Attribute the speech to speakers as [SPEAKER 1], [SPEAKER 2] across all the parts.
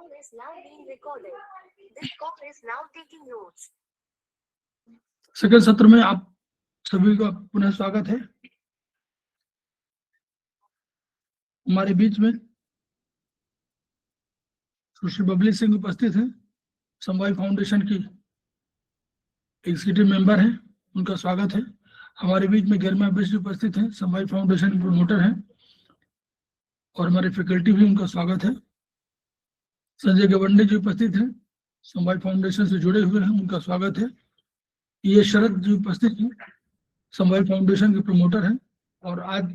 [SPEAKER 1] call is now being recorded. This call is now taking notes.
[SPEAKER 2] Second सत्र में आप सभी का पुनः स्वागत है। हमारे बीच में सुश्री बबली सिंह उपस्थित हैं, समवाय फाउंडेशन की एग्जीक्यूटिव मेंबर हैं, उनका स्वागत है। हमारे बीच में गरिमा बिष्ट उपस्थित हैं, समवाय फाउंडेशन के प्रमोटर हैं और हमारे फैकल्टी भी, उनका स्वागत है। संजय गवंडे जी उपस्थित हैं, समवाय फाउंडेशन से जुड़े हुए हैं, उनका स्वागत है। ये शरद जी उपस्थित हैं, समवाय फाउंडेशन के प्रमोटर हैं और आज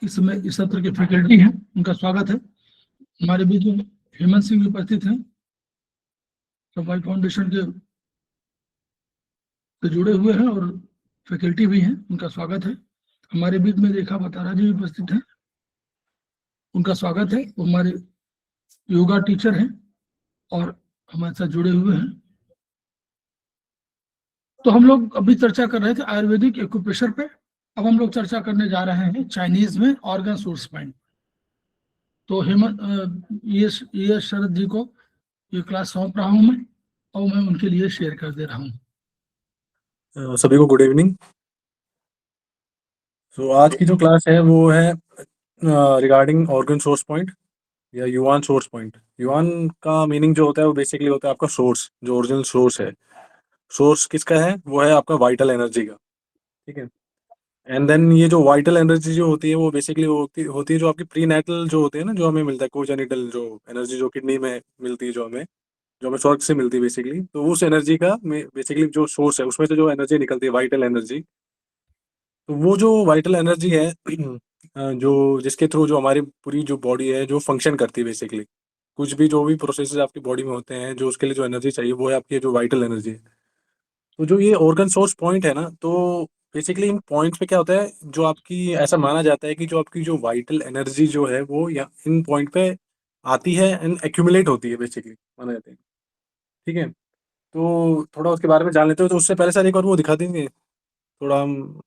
[SPEAKER 2] इस सत्र के फैकल्टी हैं, उनका स्वागत है। हमारे बीच में हेमंत सिंह उपस्थित हैं, समवाय फाउंडेशन के से जुड़े हुए हैं और फैकल्टी भी हैं, उनका स्वागत है। हमारे बीच में रेखा बतारा जी उपस्थित हैं, उनका स्वागत है। वो हमारे योगा टीचर हैं और हमारे साथ जुड़े हुए हैं। तो हम लोग अभी चर्चा कर रहे थे आयुर्वेदिक एक्यूप्रेशर पे। अब हम लोग चर्चा करने जा रहे हैं चाइनीज में ऑर्गन सोर्स पॉइंट। तो हेमंत ये शरद जी को ये क्लास सौंप रहा हूं मैं और मैं उनके लिए शेयर कर दे रहा हूं।
[SPEAKER 3] सभी को गुड इवनिंग। तो आज की जो क्लास है वो है रिगार्डिंग ऑर्गन सोर्स पॉइंट या युआन सोर्स पॉइंट। युआन का मीनिंग जो होता है वो बेसिकली होता है आपका सोर्स, जो ओरिजिनल सोर्स है। सोर्स किसका है? वो है आपका वाइटल एनर्जी का, ठीक है। एंड देन ये जो वाइटल एनर्जी जो होती है वो बेसिकली होती है जो आपकी प्री नेटल जो होती है ना, जो हमें मिलता है कोजेनिटल जो एनर्जी जो किडनी में मिलती है, जो हमें स्वर्ग से मिलती है बेसिकली। तो उस एनर्जी का बेसिकली जो सोर्स है उसमें से जो एनर्जी निकलती है वाइटल एनर्जी, तो वो जो वाइटल एनर्जी है जो जिसके थ्रू जो हमारी पूरी जो बॉडी है जो फंक्शन करती है बेसिकली, कुछ भी जो भी प्रोसेसेस आपकी बॉडी में होते हैं जो उसके लिए जो एनर्जी चाहिए वो है आपकी जो वाइटल एनर्जी है। तो जो ये ऑर्गन सोर्स पॉइंट है ना, तो बेसिकली इन पॉइंट्स पे क्या होता है, जो आपकी ऐसा माना जाता है कि जो आपकी जो वाइटल एनर्जी जो है वो इन पॉइंट पे आती है एंड एक्यूमुलेट होती है बेसिकली, माना जाता है, ठीक है। तो थोड़ा उसके बारे में जान लेते हो। तो उससे पहले सर एक बार वो दिखा देंगे थोड़ा। हम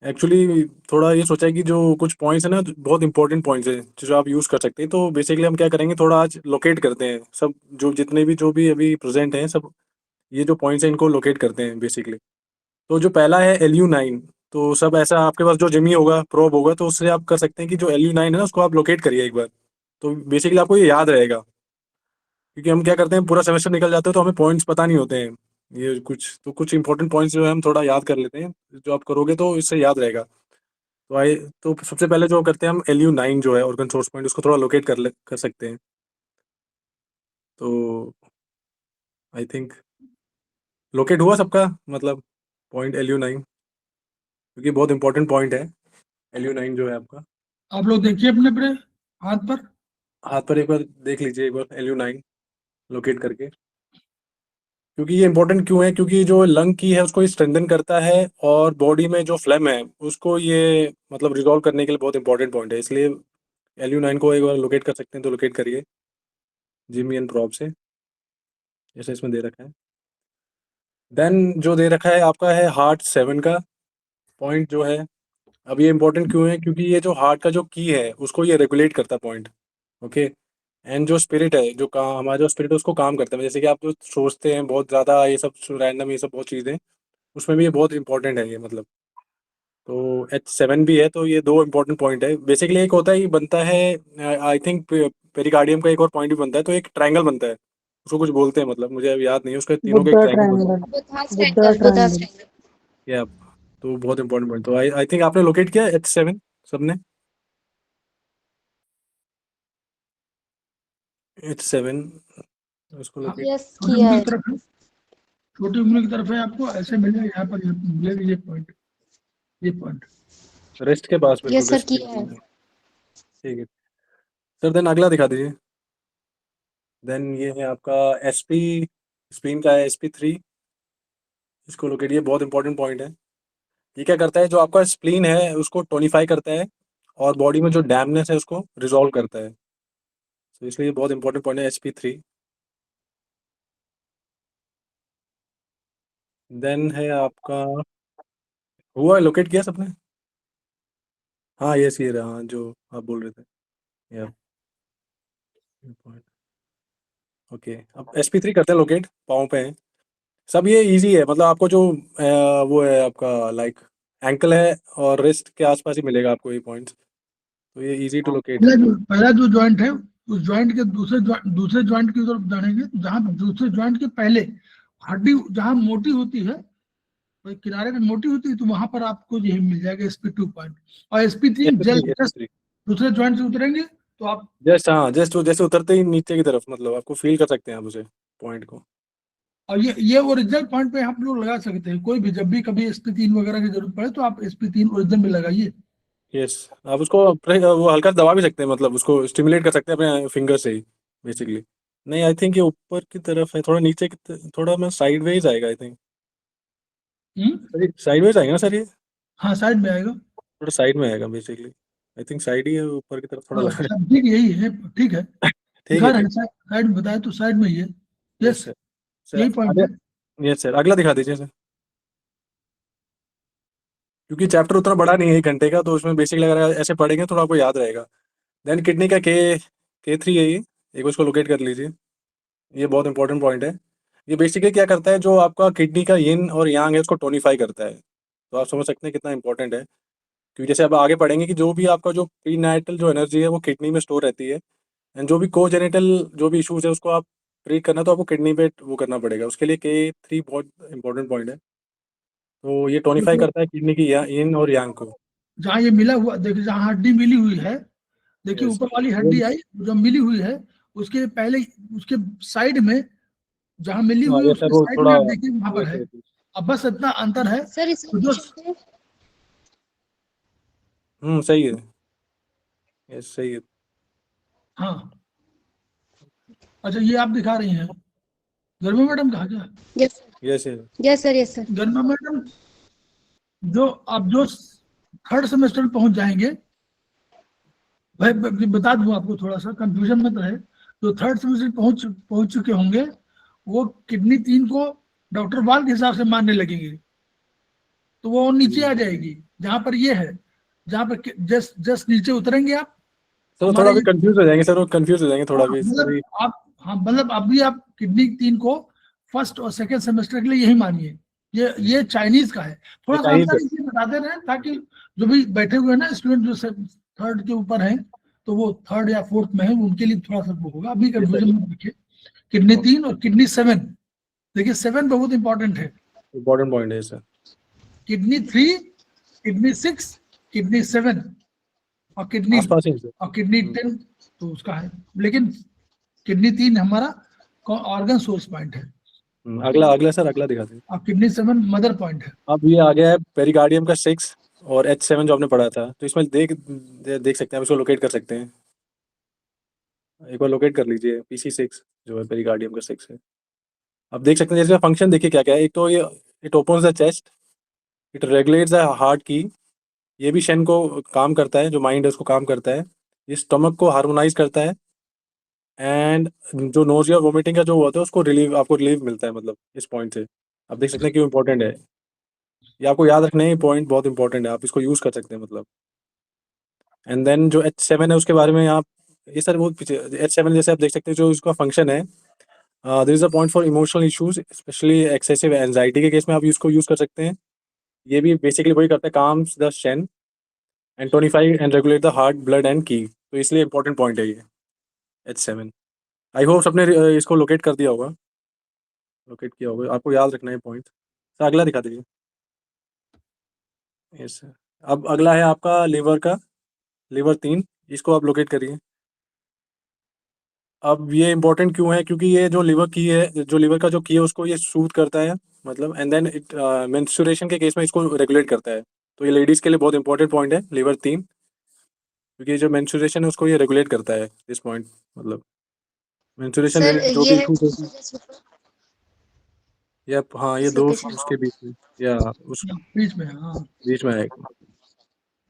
[SPEAKER 3] एक्चुअली थोड़ा ये सोचा है कि जो कुछ पॉइंट्स है ना, बहुत इंपॉर्टेंट पॉइंट्स है जो आप यूज़ कर सकते हैं। तो बेसिकली हम क्या करेंगे, थोड़ा आज लोकेट करते हैं सब, जो जितने भी जो भी अभी प्रेजेंट हैं सब, ये जो पॉइंट्स हैं इनको लोकेट करते हैं बेसिकली। तो जो पहला है LU9। तो सब ऐसा आपके पास जो जिमी होगा, प्रोब होगा, तो उससे आप कर सकते हैं कि जो LU9 है ना उसको आप लोकेट करिए एक बार। तो बेसिकली आपको ये याद रहेगा, क्योंकि हम क्या करते हैं पूरा सेमेस्टर निकल जाता है तो हमें पॉइंट्स पता नहीं होते हैं। ये कुछ इंपॉर्टेंट पॉइंट्स जो है हम थोड़ा याद कर लेते हैं, जो आप करोगे तो इससे याद रहेगा। तो सबसे पहले जो करते हैं हम LU9 जो है ऑर्गन सोर्स पॉइंट, उसको थोड़ा लोकेट कर सकते हैं। तो आई थिंक लोकेट हुआ सबका, मतलब पॉइंट LU9, क्योंकि बहुत इंपॉर्टेंट पॉइंट है LU9 जो है आपका।
[SPEAKER 2] आप लोग देखिए अपने अपने हाथ पर
[SPEAKER 3] एक बार देख लीजिए, एक बार LU9 लोकेट करके। क्योंकि ये इंपॉर्टेंट क्यों है, क्योंकि जो लंग की है उसको ये स्ट्रेंथन करता है और बॉडी में जो फ्लेम है उसको ये मतलब रिजॉल्व करने के लिए बहुत इंपॉर्टेंट पॉइंट है। इसलिए LU9 को एक बार लोकेट कर सकते हैं तो लोकेट करिए जिमी एंड प्रॉब से, जैसे इसमें दे रखा है। देन जो दे रखा है आपका है हार्ट 7 का पॉइंट जो है। अब ये इंपॉर्टेंट क्यों है, क्योंकि ये जो हार्ट का जो की है उसको ये रेगुलेट करता है पॉइंट, ओके। एंड जो स्पिरिट है, जो काम हमारा जो स्पिरिट है उसको काम करता है। जैसे कि आप जो सोचते हैं बहुत ज़्यादा ये सब रैंडम, ये सब बहुत चीज़ें, उसमें भी ये बहुत इंपॉर्टेंट है ये, मतलब। तो H7 भी है, तो ये दो इंपॉर्टेंट पॉइंट है बेसिकली। एक होता है ये बनता है आई थिंक पेरिकार्डियम का एक और पॉइंट भी बनता है, तो एक ट्रायंगल बनता है, उसको कुछ बोलते हैं, मतलब मुझे अब याद नहीं है उसका, तीनों का एक
[SPEAKER 4] बुद्धा
[SPEAKER 3] ट्रायंगल बनता
[SPEAKER 4] triangle,
[SPEAKER 1] Buddha's
[SPEAKER 4] Buddha
[SPEAKER 1] triangle. Buddha's
[SPEAKER 4] triangle.
[SPEAKER 1] triangle.
[SPEAKER 3] है। या तो बहुत इंपॉर्टेंट पॉइंट। तो आई थिंक आपने लोकेट किया H7 सबने? H7 उसको लोकेट।
[SPEAKER 1] Yes,
[SPEAKER 2] छोटी
[SPEAKER 1] किया
[SPEAKER 2] उंगली
[SPEAKER 1] है.
[SPEAKER 2] की तरफ है, छोटी उंगली की तरफ है, आपको ऐसे मिलेगा, यहाँ पर ये मिलेगा ये पॉइंट, ये पॉइंट।
[SPEAKER 3] रेस्ट के पास,
[SPEAKER 1] Yes,
[SPEAKER 3] बिल्कुल
[SPEAKER 1] sir,
[SPEAKER 3] रेस्ट के
[SPEAKER 1] किया है.
[SPEAKER 3] पास। ठीक है सर, देन अगला दिखा दीजिए। देन ये है आपका SP, स्प्लीन का है SP3, इसको लोकेट, ये बहुत इंपॉर्टेंट पॉइंट है। ये क्या करता है, जो आपका स्प्लीन है उसको टोनिफाई करता है और बॉडी में जो डैमनेस है उसको रिजॉल्व करता है। तो इसलिए ये बहुत इंपॉर्टेंट पॉइंट है SP3। देन है आपका, हुआ लोकेट किया सबने? हाँ ये रहा, हाँ जो आप बोल रहे थे। या ओके, अब sp3 करते हैं लोकेट, पाँव पे हैं सब। ये इजी है, मतलब आपको जो वो है आपका लाइक एंकल है और रिस्ट के आसपास ही मिलेगा आपको ये पॉइंट्स, तो ये इजी टू लोकेट है।
[SPEAKER 2] पहला जो ज्वाइंट है उस ज्वाइंट के दूसरे ज्वाइंट की तरफ जानेंगे, जहां दूसरे ज्वाइंट के पहले हड्डी जहां मोटी होती है, वही किनारे में मोटी होती है, तो वहां पर आपको यही मिल जाएगा sp2 पॉइंट। और sp3 जस्ट
[SPEAKER 3] sp3
[SPEAKER 2] दूसरे ज्वाइंट से उतरेंगे तो आप
[SPEAKER 3] जस्ट, हाँ जस्ट जैसे उतरते ही नीचे की तरफ, मतलब आपको फील कर सकते हैं आप उसे पॉइंट को।
[SPEAKER 2] और ये ओरिजिनल पॉइंट पे आप लोग लगा सकते हैं, कोई भी जब भी कभी sp3 वगैरह की जरूरत पड़े तो आप sp3 ओरिजिनल में लगाइए।
[SPEAKER 3] यस, आप उसको वो हल्का दबा भी सकते हैं, मतलब उसको स्टिमुलेट कर सकते हैं अपने फिंगर से ही बेसिकली। नहीं, आई थिंक ये ऊपर की तरफ है, थोड़ा नीचे की थोड़ा मैं साइड वेज आएगा आई थिंक। साइड वेज आएगा ना सर ये?
[SPEAKER 2] हाँ साइड में आएगा।
[SPEAKER 3] थोड़ा साइड में आएगा बेसिकली, आई थिंक साइड ही है, ऊपर की तरफ थोड़ा
[SPEAKER 2] हाँ
[SPEAKER 3] लग रहा
[SPEAKER 2] सब ठीक यही है, ठीक है।
[SPEAKER 3] है। ठीक
[SPEAKER 2] दिखा
[SPEAKER 3] है
[SPEAKER 2] रहे
[SPEAKER 3] ठीक।
[SPEAKER 2] हैं साइड में बताया तो साइड में ही है।
[SPEAKER 3] Yes
[SPEAKER 2] yes
[SPEAKER 3] sir.
[SPEAKER 2] यही
[SPEAKER 3] सर
[SPEAKER 2] पॉइंट
[SPEAKER 3] आगे,
[SPEAKER 2] है।
[SPEAKER 3] यस सर अगला दिखा दीजिए सर, क्योंकि चैप्टर उतना बड़ा नहीं है 1 घंटे का, तो उसमें बेसिकली अगर ऐसे पढ़ेंगे थोड़ा आपको याद रहेगा। देन किडनी का K3 है ये, एक उसको लोकेट कर लीजिए, ये बहुत इंपॉर्टेंट पॉइंट है। ये बेसिकली क्या करता है, जो आपका किडनी का यिन और यांग है उसको टोनिफाई करता है, तो आप समझ सकते हैं कितना इंपॉर्टेंट है। क्योंकि जैसे अब आगे पढ़ेंगे कि जो भी आपका जो प्रीनाइटल जो एनर्जी है वो किडनी में स्टोर रहती है, एंड जो भी कोजेनिटल जो भी इश्यूज है उसको आप ट्रीट करना, तो आपको किडनी पे वो करना पड़ेगा, उसके लिए K3 बहुत इंपॉर्टेंट पॉइंट है। तो ये टोनिफाई
[SPEAKER 2] देखिए
[SPEAKER 3] करता है किडनी की यिन और यांग को।
[SPEAKER 2] जहाँ ये मिला हुआ, देखिए जहाँ हड्डी मिली हुई है, देखिए
[SPEAKER 3] यस,
[SPEAKER 2] ऊपर वाली हड्डी आई जो मिली हुई है, उसके पहले उसके साइड में जहाँ मिली
[SPEAKER 3] हाँ
[SPEAKER 2] हुई है
[SPEAKER 3] ये
[SPEAKER 2] उसके
[SPEAKER 3] सर वो
[SPEAKER 2] साइड में
[SPEAKER 3] थोड़ा,
[SPEAKER 2] आप देखिए वहां पर
[SPEAKER 3] यस
[SPEAKER 2] है।
[SPEAKER 3] यस,
[SPEAKER 2] अब बस इतना अंतर है
[SPEAKER 1] सर इसमें
[SPEAKER 2] तो जो
[SPEAKER 1] कुछ है?
[SPEAKER 3] सही है, यस सही है।
[SPEAKER 2] हाँ अच्छा ये आप दिखा रही हैं गर्मा मैडम कहा क्या?
[SPEAKER 1] Yes
[SPEAKER 3] yes yes,
[SPEAKER 1] yes sir yes sir.
[SPEAKER 2] गर्मा मैडम जो आप जो थर्ड सेमेस्टर में पहुंच जाएंगे, भाई बता दूं आपको थोड़ा सा कंफ्यूजन मत रहे, जो थर्ड सेमेस्टर पहुंच पहुंच चुके होंगे वो किडनी 3 को डॉक्टर वाल के हिसाब से मानने लगेंगे, तो वो नीचे आ जाएगी जहां पर ये है, जहां पर जस्ट जस्ट नीचे उतरेंगे आप
[SPEAKER 3] सर वो
[SPEAKER 2] हमारा
[SPEAKER 3] थोड़ा भी
[SPEAKER 2] ये।
[SPEAKER 3] कंफ्यूज हो जाएंगे सर, वो कंफ्यूज हो जाएंगे थोड़ा भी
[SPEAKER 2] मतलब
[SPEAKER 3] अभी।
[SPEAKER 2] आप, हाँ मतलब अभी आप किडनी 3 को फर्स्ट और सेकंड सेमेस्टर के लिए यही मानिए, ये चाइनीज का है।
[SPEAKER 3] ये
[SPEAKER 2] थोड़ा सा
[SPEAKER 3] चाइनीज
[SPEAKER 2] अंतर इसलिए बताते रहे ताकि जो भी बैठे हुए हैं ना स्टूडेंट जो थर्ड के ऊपर हैं, तो वो थर्ड या फोर्थ में है उनके लिए थोड़ा सा वो होगा, अभी
[SPEAKER 3] है सर,
[SPEAKER 2] कंफ्यूजन मत रखिए। किडनी 3 और किडनी 7, देखिए 7 बहुत इंपॉर्टेंट है।
[SPEAKER 3] इम्पोर्टेंट पॉइंट है सर।
[SPEAKER 2] किडनी 3, किडनी 6, किडनी 7 और किडनी
[SPEAKER 3] आसपास ही है सर।
[SPEAKER 2] और किडनी 10 तो उसका है, लेकिन किडनी 3 हमारा ऑर्गन सोर्स पॉइंट है
[SPEAKER 3] अगला अगला सर, अगला दिखा दीजिए।
[SPEAKER 2] और किडनी 7 मदर पॉइंट है।
[SPEAKER 3] अब ये आ गया है पेरिकार्डियम का 6 और H7 जो आपने पढ़ा था, तो इसमें देख सकते हैं आप, इसको लोकेट कर सकते हैं। एक बार लोकेट कर लीजिए PC6 जो है पेरिकार्डियम का 6 है। अब देख सकते हैं जैसे फंक्शन देखिए क्या क्या है। एक तो ये it opens the chest, it regulates the heart की, ये भी शन को काम करता है, जो माइंड है उसको काम करता है। ये स्टमक को हार्मोनाइज करता है, एंड जो नोजिया वोमिटिंग का जो होता है उसको रिलीव, आपको रिलीफ मिलता है, मतलब इस पॉइंट से आप देख सकते हैं क्यों इंपॉर्टेंट है। ये आपको याद रखना है, ये पॉइंट बहुत इंपॉर्टेंट है, आप इसको यूज कर सकते हैं मतलब। एंड देन जो H7 है उसके बारे में आप, ये सर वो पीछे H7 जैसे आप देख सकते हैं जो इसका फंक्शन है, this is a point for emotional issues, specially excessive anxiety के केस में आप इसको यूज कर सकते हैं। ये भी बेसिकली वही करता है, काम्स द शन and टोनिफाई and regulate the heart blood and की, तो इसलिए इंपॉर्टेंट पॉइंट है ये H7। आई होप सबने इसको लोकेट कर दिया होगा, लोकेट किया होगा, आपको याद रखना है पॉइंट। सर अगला दिखा दीजिए। यस सर, अब अगला है आपका लीवर का, लीवर 3, इसको आप लोकेट करिए। अब ये इंपॉर्टेंट क्यों है, क्योंकि ये जो लीवर की है, जो लीवर का जो की है उसको ये सूथ करता है, मतलब एंड देन इट मेंस्ट्रुएशन के केस में इसको रेगुलेट करता है, तो ये लेडीज के लिए बहुत इंपॉर्टेंट पॉइंट है लीवर 3, क्योंकि जो मेंस्ट्रुएशन है उसको ये रेगुलेट करता है इस पॉइंट, मतलब मेंस्ट्रुएशन
[SPEAKER 1] सर
[SPEAKER 3] रिलेटेड जो
[SPEAKER 1] ये
[SPEAKER 3] भी
[SPEAKER 1] है
[SPEAKER 3] इशूज होती है, या हाँ ये दो
[SPEAKER 1] डिसलोकेशन।
[SPEAKER 3] उसके बीच में, या उस
[SPEAKER 2] बीच में हाँ,
[SPEAKER 3] बीच में आएगा,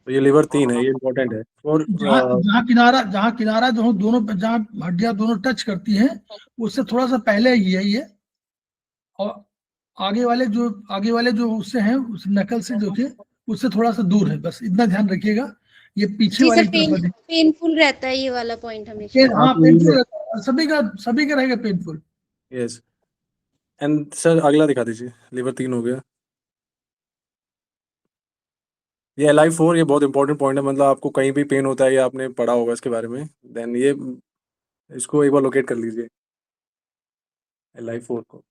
[SPEAKER 3] तो ये लीवर 3 है, ये इंपॉर्टेंट है। और
[SPEAKER 2] जहाँ जहाँ किनारा जो दोनों जहाँ हड्डियां दोनों टच करती हैं उससे थोड़ा सा पहले ही है ये, और आगे वाले जो उससे हैं उस नकल से जो कि उससे थोड़ा सा दूर है, बस इतना ध्यान रखिएगा। ये पीछे
[SPEAKER 1] जी
[SPEAKER 2] वाली
[SPEAKER 1] सर
[SPEAKER 2] तरफ
[SPEAKER 1] पेनफुल रहता है ये वाला पॉइंट हमेशा।
[SPEAKER 2] हाँ
[SPEAKER 3] आप
[SPEAKER 2] पेनफुल रहता सभी का रहेगा पेनफुल।
[SPEAKER 3] यस। एंड सर अगला दिखा दीजिए, लीवर 3 हो गया। ये LI4, ये बहुत इंपॉर्टेंट पॉइंट है, मतलब आपको कहीं भी पेन होता है या आपने पढ़ा होगा इसके बारे में, देन ये इसको एक बार लोकेट कर लीजिए LI4 को।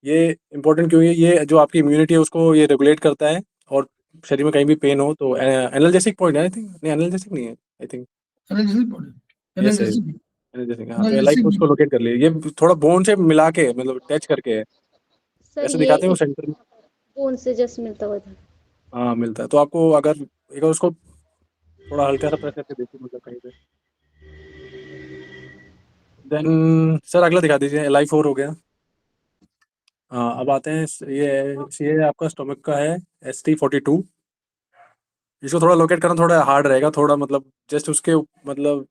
[SPEAKER 3] ये इंपॉर्टेंट क्यों है? ये जो आपकी इम्यूनिटी है उसको ये रेगुलेट करता है, और शरीर में कहीं भी पेन हो तो एनाल्जेसिक पॉइंट है आई थिंक, नहीं एनाल्जेसिक नहीं है I think.
[SPEAKER 2] Analysis point,
[SPEAKER 3] yes है
[SPEAKER 2] एनालिसिस,
[SPEAKER 3] एनाल्जेसिक, हाँ, तो LI4
[SPEAKER 2] एनालिसिस।
[SPEAKER 3] उसको लोकेट कर लीजिए। ये थोड़ा बोन से मिला के, मतलब टच करके है,
[SPEAKER 4] सर
[SPEAKER 3] ऐसे
[SPEAKER 4] ये
[SPEAKER 3] दिखाते हैं वो
[SPEAKER 4] एक
[SPEAKER 3] सेंटर में।
[SPEAKER 4] फोन से जस्ट मिलता हुआ था।
[SPEAKER 3] हाँ मिलता है, तो आपको अगर एक बार उसको थोड़ा हल्का सा प्रेस करके देखिए, मतलब कहीं पे। देन सर अगला दिखा दीजिए, LI4 हो गया। हाँ अब आते हैं ये आपका स्टोमक का है, ST42। इसको थोड़ा लोकेट करना थोड़ा हार्ड रहेगा, थोड़ा मतलब जस्ट उसके मतलब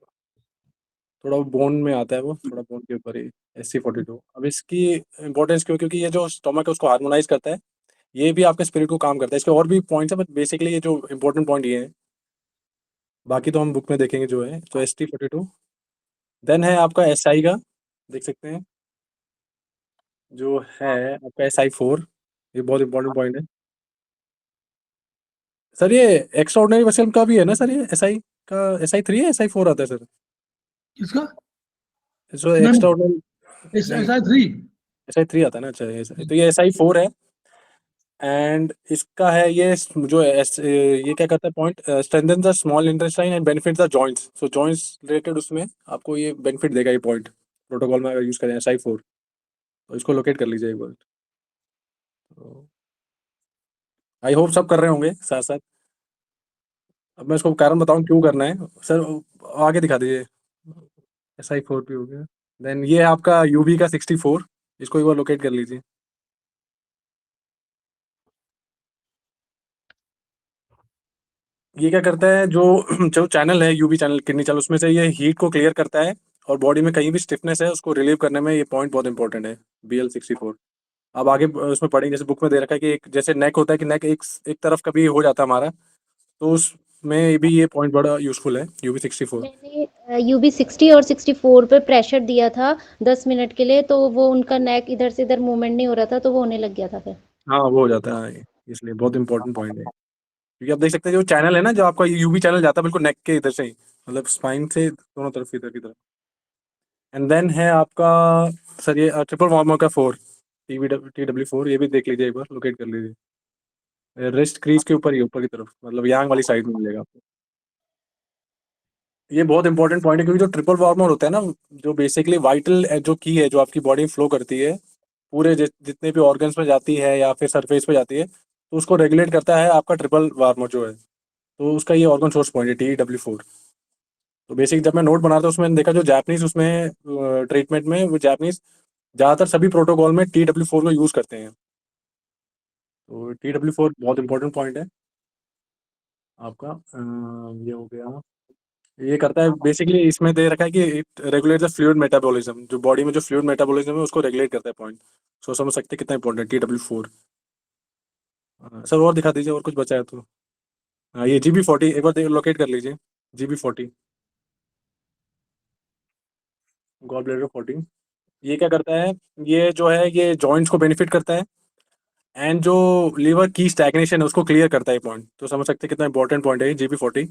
[SPEAKER 3] थोड़ा बोन में आता है, वो थोड़ा बोन के ऊपर ही। SC42 अब इसकी इंपॉर्टेंस क्यों? क्योंकि ये जो स्टोमक है उसको हार्मोनाइज करता है, ये भी आपके स्पिरिट को काम करता है। इसके और भी पॉइंट्स है, बट बेसिकली ये जो इंपॉर्टेंट पॉइंट ये है, बाकी तो हम बुक में देखेंगे जो है। तो ST42, देन है आपका SI का, देख सकते हैं जो है आपका SI4, ये बहुत इंपॉर्टेंट पॉइंट है। सर ये एक्स्ट्रा ऑर्डिनरी मसल का भी है ना सर, ये SI का SI3 है, SI4 आता है सर?
[SPEAKER 2] किसका?
[SPEAKER 3] जो
[SPEAKER 2] नहीं
[SPEAKER 3] एक्स्ट्रा
[SPEAKER 2] नहीं,
[SPEAKER 3] ऑर्डिनरी नहीं,
[SPEAKER 2] SI3।
[SPEAKER 3] SI3 आता है ना? अच्छा तो ये SI4 है। एंड इसका है ये जो ये क्या करता है point, strengthen the small intestine and benefit the joints. So joints related उसमें आपको ये बेनिफिट देगा ये पॉइंट, प्रोटोकॉल में अगर यूज करें SI4। तो इसको लोकेट कर लीजिए एक बार। आई होप सब कर रहे होंगे साथ साथ। अब मैं इसको कारण बताऊं क्यों करना है सर, आगे दिखा दीजिए। SI4 भी हो गया। देन ये है आपका UB का 64, इसको एक बार लोकेट कर लीजिए। ये क्या करता है, जो जो चैनल है UB चैनल, किडनी चैनल, उसमें से ये हीट को क्लियर करता है, और बॉडी में कहीं भी स्टिफनेस है उसको रिलीव करने में ये पॉइंट बहुत इंपॉर्टेंट है, BL64। अब आगे उसमें पढ़ेंगे, जैसे बुक में दे रखा है कि एक जैसे नेक होता है कि नेक एक तरफ कभी हो जाता है हमारा, तो उसमें भी ये पॉइंट बड़ा यूजफुल है, UB64।
[SPEAKER 4] मैंने UB60 और 64 पे प्रेशर दिया था 10 मिनट के लिए, तो वो उनका नेक इधर से इधर मूवमेंट नहीं हो रहा था, तो वो होने लग गया था फिर।
[SPEAKER 3] हाँ वो हो जाता है, इसलिए बहुत इंपॉर्टेंट पॉइंट है। क्योंकि आप देख सकते हैं जो चैनल है ना, जो आपका UB चैनल जाता है बिल्कुल नेक के इधर से ही, मतलब स्पाइन से दोनों तरफ इधर की तरफ। एंड देन है आपका सर ये ट्रिपल वार्मर का 4, TW4, ये भी देख लीजिए एक बार, लोकेट कर लीजिए। रिस्ट क्रीज के ऊपर ही, ऊपर की तरफ, मतलब यांग वाली साइड में मिलेगा आपको। ये बहुत इंपॉर्टेंट पॉइंट है, क्योंकि जो ट्रिपल वार्मर होता है ना, जो बेसिकली वाइटल जो की है, जो आपकी बॉडी में फ्लो करती है, पूरे जितने भी ऑर्गन्स में जाती है या फिर सरफेस पे जाती है, तो उसको रेगुलेट करता है आपका ट्रिपल वार्मर जो है। तो उसका ये ऑर्गन सोर्स पॉइंट है TW4। तो बेसिक जब मैं नोट बना रहा था उसमें मैंने देखा जो जापानीज उसमें ट्रीटमेंट में, वो जापानीज ज़्यादातर सभी प्रोटोकॉल में TW4 को यूज़ करते हैं। तो TW4 बहुत इंपॉर्टेंट पॉइंट है आपका। ये हो गया। ये करता है बेसिकली, इसमें दे रखा है कि it regulate the fluid metabolism, जो बॉडी में जो फ्लूइड मेटाबॉलिज्म है उसको रेगुलेट करता है पॉइंट। सो समझ सकते हैं कितना इंपॉर्टेंट है TW4। सर और दिखा दीजिए, और कुछ बचा है तो। हाँ ये GB40 एक बार लोकेट कर लीजिए, GB40, गॉल ब्लैडर 14। ये क्या करता है, ये जो है ये जॉइंट्स को बेनिफिट करता है, एंड जो लीवर की स्टैग्नेशन है उसको क्लियर करता है पॉइंट। तो समझ सकते हैं कितना इंपॉर्टेंट पॉइंट है ये GB40।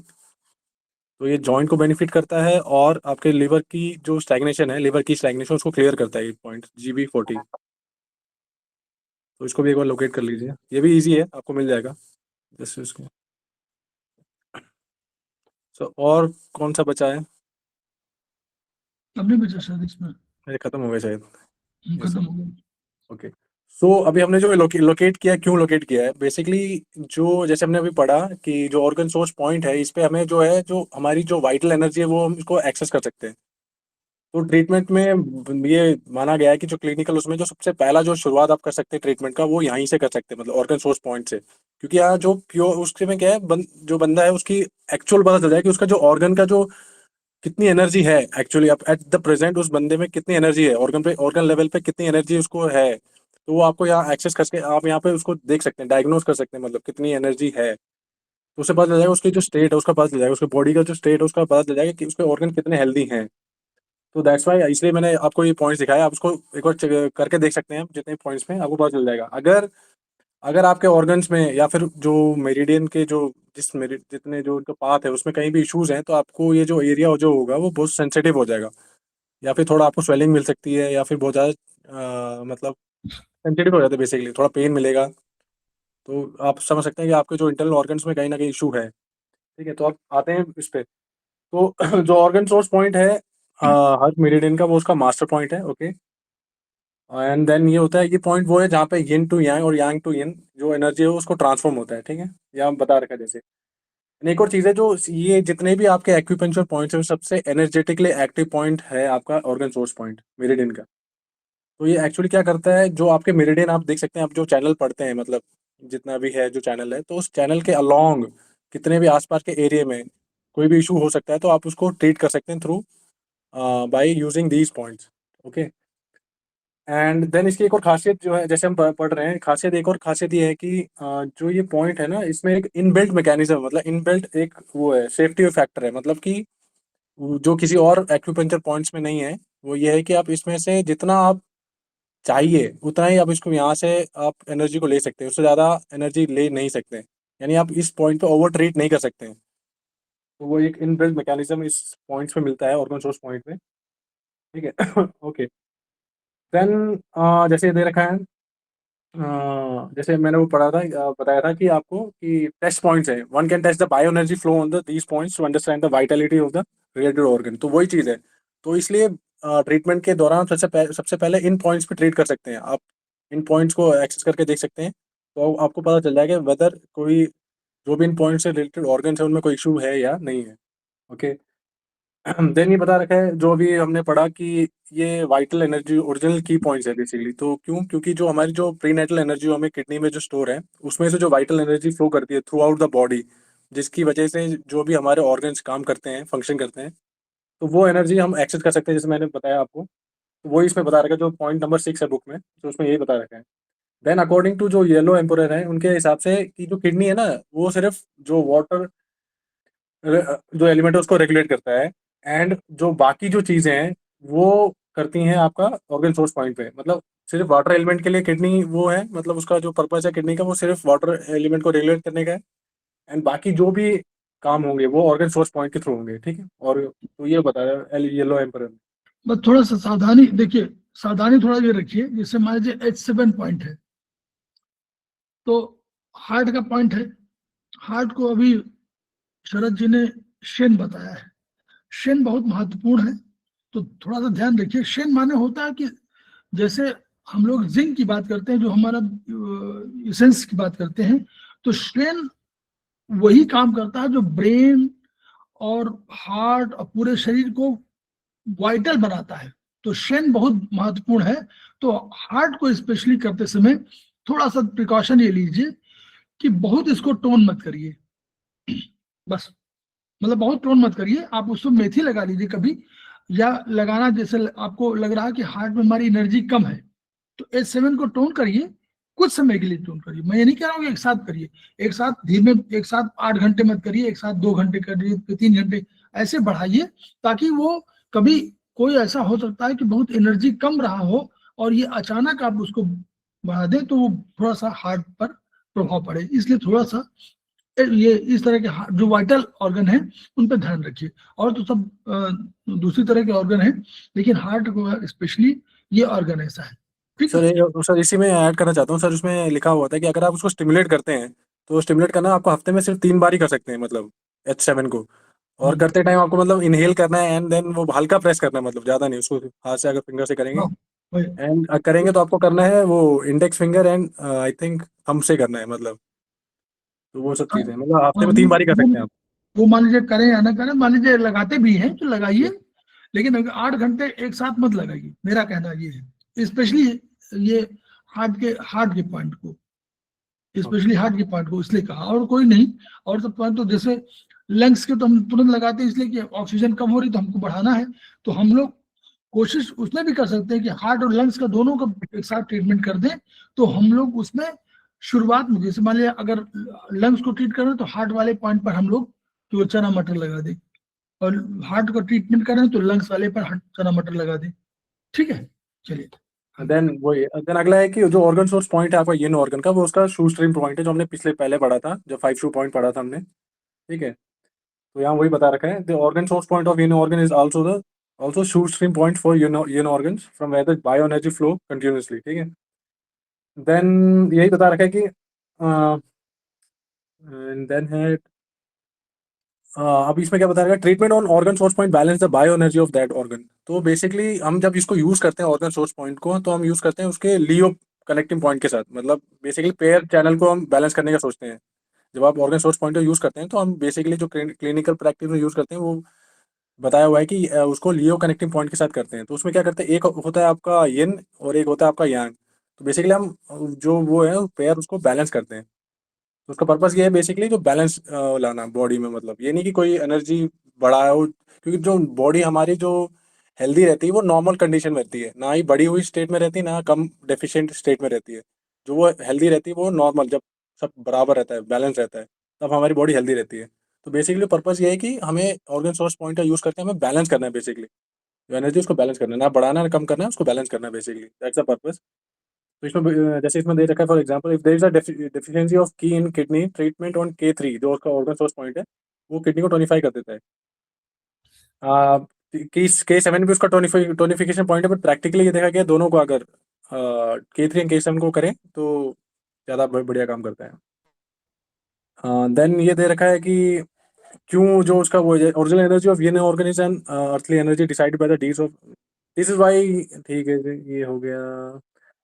[SPEAKER 3] तो ये जॉइंट को बेनिफिट करता है, और आपके लीवर की जो स्टैग्नेशन है, लीवर की स्टैग्नेशन उसको क्लियर करता है ये पॉइंट GB40। तो इसको भी एक बार लोकेट कर लीजिए, ये भी इजी है, आपको मिल जाएगा जैसे उसके। सो और कौन सा बचा है?
[SPEAKER 2] अपने बचा शायद इसमें।
[SPEAKER 3] मेरे खत्म हो गए शायद। ये
[SPEAKER 2] खत्म
[SPEAKER 3] सब
[SPEAKER 2] हो गया।
[SPEAKER 3] ओके। सो अभी हमने जो लोकेट किया, क्यों लोकेट किया है बेसिकली, जो जैसे हमने अभी पढ़ा कि जो ऑर्गन सोर्स पॉइंट है, इस पे हमें जो है, जो हमारी जो वाइटल एनर्जी है वो हम इसको एक्सेस कर सकते हैं। तो ट्रीटमेंट में ये माना गया है कि जो क्लिनिकल उसमें जो सबसे पहला जो शुरुआत आप कर सकते हैं ट्रीटमेंट का, वो यहीं से कर सकते हैं, मतलब ऑर्गन सोर्स पॉइंट से। क्योंकि यहाँ जो प्योर उसके में क्या है, जो बंदा है उसकी एक्चुअल पता चल जाए कि उसका जो ऑर्गन का जो कितनी एनर्जी है एक्चुअली, अब एट द प्रेजेंट उस बंदे में कितनी एनर्जी है, ऑर्गन पे, ऑर्गन लेवल पे कितनी एनर्जी उसको है। तो वो आपको यहाँ एक्सेस करके आप यहाँ पे उसको देख सकते हैं, डायग्नोज कर सकते हैं, मतलब कितनी एनर्जी है। तो उससे पता चल जाएगा उसकी जो स्टेट है उसका पता चल जाएगा, उसके बॉडी का जो स्टेट है उसका पता चल जाएगा कि उसके ऑर्गन कितने हेल्दी हैं। तो दैट्स वाई, इसलिए मैंने आपको ये पॉइंट्स दिखाया। आप उसको एक बार करके देख सकते हैं, जितने पॉइंट्स में आपको पता चल जाएगा। अगर अगर आपके ऑर्गन्स में या फिर जो मेरिडियन के जो जितने जो उनका पाथ है उसमें कहीं भी इश्यूज हैं, तो आपको ये जो एरिया जो होगा वो बहुत सेंसिटिव हो जाएगा, या फिर थोड़ा आपको स्वेलिंग मिल सकती है, या फिर बहुत ज़्यादा मतलब सेंसिटिव हो जाता है, बेसिकली थोड़ा पेन मिलेगा। तो आप समझ सकते हैं कि आपके जो इंटरनल ऑर्गन्स में कहीं ना कहीं इशू है। ठीक है, तो आप आते हैं इस पे। तो जो ऑर्गन सोर्स पॉइंट है हर मेरिडियन का, वो उसका मास्टर पॉइंट है। ओके, एंड देन ये होता है, ये पॉइंट वो है जहाँ पे यिन टू यांग और यांग टू यिन जो एनर्जी है उसको ट्रांसफॉर्म होता है। ठीक है, ये हम बता रखा है जैसे। And एक और चीज़ है, जो ये जितने भी आपके एक्यूपेंचर पॉइंट्स हैं, सबसे एनर्जेटिकली एक्टिव पॉइंट है आपका ऑर्गन सोर्स पॉइंट मेरिडियन का। तो ये एक्चुअली क्या करता है, जो आपके मेरिडियन आप देख सकते हैं, आप जो चैनल पढ़ते हैं, मतलब जितना भी है जो चैनल है, तो उस चैनल के अलोंग कितने भी आसपास के एरिया में कोई भी इशू हो सकता है, तो आप उसको ट्रीट कर सकते हैं through by using these points. Okay, and then इसकी एक और खासियत जो है, जैसे हम पढ़ रहे हैं, खासियत एक और खासियत ये है कि जो ये पॉइंट है ना, इसमें एक इनबिल्ट मैकेनिज्म, मतलब इनबिल्ट एक वो है, सेफ्टी फैक्टर है, मतलब कि जो किसी और एक्यूपेंचर पॉइंट्स में नहीं है, वो ये है कि आप इसमें से जितना आप चाहिए उतना ही आप इसको यहाँ से आप एनर्जी को ले सकते हैं, उससे ज़्यादा एनर्जी ले नहीं सकते हैं। यानी आप इस पॉइंट पे ओवर ट्रीट नहीं कर सकते हैं। तो वो एक इनबिल्ट मैकेनिज्म इस पॉइंट्स पे मिलता है, ऑर्गन सोर्स पॉइंट में। ठीक है। ओके, देन जैसे दे रखा है, जैसे मैंने वो पढ़ा था, बताया था कि आपको कि टेस्ट पॉइंट्स है, one can test the bio energy flow on the these points to understand the vitality of the related organ. तो वही चीज़ है, तो इसलिए ट्रीटमेंट के दौरान सबसे पहले इन पॉइंट्स पे ट्रीट कर सकते हैं आप। इन पॉइंट्स को एक्सेस करके देख सकते हैं, तो आपको पता चल जाएगा वेदर कोई जो भी इन पॉइंट से रिलेटेड ऑर्गन है उनमें कोई इशू है या नहीं है। ओके, देन ये बता रखा है जो अभी हमने पढ़ा कि ये वाइटल एनर्जी ओरिजिनल की पॉइंट्स है बेसिकली। तो क्यों? क्योंकि जो हमारी जो प्रीनेटल एनर्जी हमें किडनी में जो स्टोर है, उसमें से जो वाइटल एनर्जी फ्लो करती है थ्रू आउट द बॉडी, जिसकी वजह से जो भी हमारे ऑर्गन्स काम करते हैं, फंक्शन करते हैं, तो वो एनर्जी हम एक्सेस कर सकते हैं, जैसे मैंने बताया आपको। तो वही इसमें बता रखा है, जो पॉइंट नंबर 6 है बुक में, तो उसमें यही बता रखा है। देन अकॉर्डिंग टू जो येलो एम्पोरर है, उनके हिसाब से कि जो किडनी है ना, वो सिर्फ जो वाटर जो एलिमेंट है उसको रेगुलेट करता है, एंड जो बाकी जो चीज़ें हैं वो करती हैं आपका ऑर्गन सोर्स पॉइंट पे। मतलब सिर्फ वाटर एलिमेंट के लिए किडनी वो है, मतलब उसका जो पर्पस है किडनी का, वो सिर्फ वाटर एलिमेंट को रेगुलेट करने का है, एंड बाकी जो भी काम होंगे वो ऑर्गन सोर्स पॉइंट के थ्रू होंगे। ठीक है, और तो ये बता रहा है येलो एम्पर।
[SPEAKER 2] बस थोड़ा सा सावधानी देखिए, सावधानी थोड़ा ये रखिए। जैसे मान लीजिए H7 पॉइंट है, तो हार्ट का पॉइंट है। हार्ट को अभी शरद जी ने शेन बताया है। शेन बहुत महत्वपूर्ण है, तो थोड़ा सा ध्यान रखिए। शेन माने होता है कि जैसे हम लोग जिंक की बात करते हैं, जो हमारा इसेंस की बात करते हैं, तो शेन वही काम करता है जो ब्रेन और हार्ट और पूरे शरीर को वाइटल बनाता है। तो शेन बहुत महत्वपूर्ण है। तो हार्ट को स्पेशली करते समय थोड़ा सा प्रिकॉशन ये लीजिए कि बहुत इसको टोन मत करिए, बस मतलब बहुत टोन मत करिए। आप उसको मेथी लगा लीजिए कभी, या लगाना जैसे आपको लग रहा है कि हार्ट में हमारी एनर्जी कम है, तो H7 को टोन करिए, कुछ समय के लिए टोन करिए। मैं ये नहीं कह रहा हूँ कि एक साथ करिए, एक साथ धीमे, एक साथ 8 घंटे मत करिए, एक साथ 2 घंटे करिए, 3 घंटे, ऐसे बढ़ाइए, ताकि वो कभी कोई ऐसा हो सकता है कि बहुत एनर्जी कम रहा हो और ये अचानक आप उसको बढ़ा दें, तो वो थोड़ा सा हार्ट पर प्रभाव पड़े। इसलिए थोड़ा सा ये इस तरह के जो वाइटल ऑर्गन है उन पर ध्यान रखिए। और तो सब दूसरी तरह के ऑर्गन है, लेकिन हार्ट को स्पेशली ये ऑर्गन ऐसा है। ठीक
[SPEAKER 3] सर सर इसी में ऐड करना चाहता हूँ सर, उसमें लिखा हुआ था कि अगर आप उसको स्टिमुलेट करते हैं, तो स्टिमुलेट करना आपको हफ्ते में सिर्फ 3 बार ही कर सकते हैं, मतलब H7 को। और करते टाइम आपको मतलब इनहेल करना है, एंड देन वो हल्का प्रेस करना है, मतलब ज़्यादा नहीं, उसको हाथ से अगर फिंगर से करेंगे, एंड करेंगे तो आपको करना है वो index finger and I think thumb से करना है, मतलब। तो वो सब चीज़ें मतलब हफ्ते में 3 बार ही कर सकते हैं आप।
[SPEAKER 2] वो मान लीजिए करें या ना करें, मान लीजिए लगाते भी हैं तो लगाइए, लेकिन अगर 8 घंटे एक साथ मत लगाइए, मेरा कहना ये है। स्पेशली ये हार्ट के पॉइंट को, स्पेशली हार्ट के पॉइंट को इसलिए कहा, और कोई नहीं। और सब पॉइंट तो जैसे लंग्स के तो हम तुरंत लगाते हैं, इसलिए कि ऑक्सीजन कम हो रही तो हमको बढ़ाना है, तो हम लोग कोशिश उसमें भी कर सकते हैं कि हार्ट और लंग्स का दोनों का एक साथ ट्रीटमेंट कर दें। तो हम लोग उसमें शुरुआत में, जैसे मान लिया अगर लंग्स को ट्रीट करें, तो हार्ट वाले पॉइंट पर हम लोग केवल चना मटर लगा दें, और हार्ट का ट्रीटमेंट करें तो लंग्स वाले पर चना मटर लगा दें। ठीक है, चलिए।
[SPEAKER 3] देन अगला है कि जो ऑर्गन सोर्स पॉइंट है आपका यिन ऑर्गन का, वो उसका शूस्ट्रीम पॉइंट है, जो हमने पहले पढ़ा था, जो 5 शू पॉइंट पढ़ा था हमने। ठीक है, तो यहाँ वही बता रखा है, the organ source point of yin organ is also shu stream point for yin organs from where the bio energy flow continuously. ठीक है, देन यही बता रखा है कि देन है अब इसमें क्या बता रहा है, treatment on organ source point balance the bio energy of that organ. तो बेसिकली हम जब इसको यूज करते हैं ऑर्गन सोर्स पॉइंट को, तो हम यूज करते हैं उसके लियो कनेक्टिंग पॉइंट के साथ, मतलब बेसिकली पेयर चैनल को हम बैलेंस करने का सोचते हैं। जब आप ऑर्गन सोर्स पॉइंट को यूज करते हैं तो हम बेसिकली जो क्लिनिकल प्रैक्टिस में यूज करते हैं वो बताया हुआ है कि उसको लियो कनेक्टिंग पॉइंट के साथ करते हैं। तो उसमें क्या करते हैं, एक होता है आपका यिन और एक होता है आपका यांग। तो बेसिकली हम जो वो है पेयर उसको बैलेंस करते हैं। तो उसका पर्पस ये है बेसिकली जो बैलेंस लाना बॉडी में, मतलब ये नहीं कि कोई एनर्जी बढ़ा हो, क्योंकि जो बॉडी हमारी जो हेल्दी रहती है वो नॉर्मल कंडीशन में रहती है, ना ही बढ़ी हुई स्टेट में रहती है ना कम डेफिशिएंट स्टेट में रहती है। जो वो हेल्दी रहती है वो नॉर्मल, जब सब बराबर रहता है, बैलेंस रहता है, तब हमारी बॉडी हेल्दी रहती है। तो बेसिकली पर्पस ये है कि हमें ऑर्गन सोर्स पॉइंट का यूज़ करके हमें बैलेंस करना है, बेसिकली जो एनर्जी उसको बैलेंस करना है, ना बढ़ाना ना कम करना है, उसको बैलेंस करना है, बेसिकली दैट्स द पर्पस। तो इसमें जैसे इसमें दे रखा है, for example if there is a deficiency of Qi in kidney, treatment on K3 जो उसका ऑर्गन सोर्स पॉइंट है वो किडनी को टोनिफाई कर देता है। K7 भी उसका टोनिफिकेशन पॉइंट है, बट प्रैक्टिकली ये देखा गया दोनों को अगर K3 एंड K7 को करें तो ज़्यादा बढ़िया काम करता है। देन ये दे रखा है कि क्यों जो उसका वो ओरिजिनल एनर्जी ऑफ ये organism and earthly energy decided by the these of this is why. ठीक है, ये हो गया।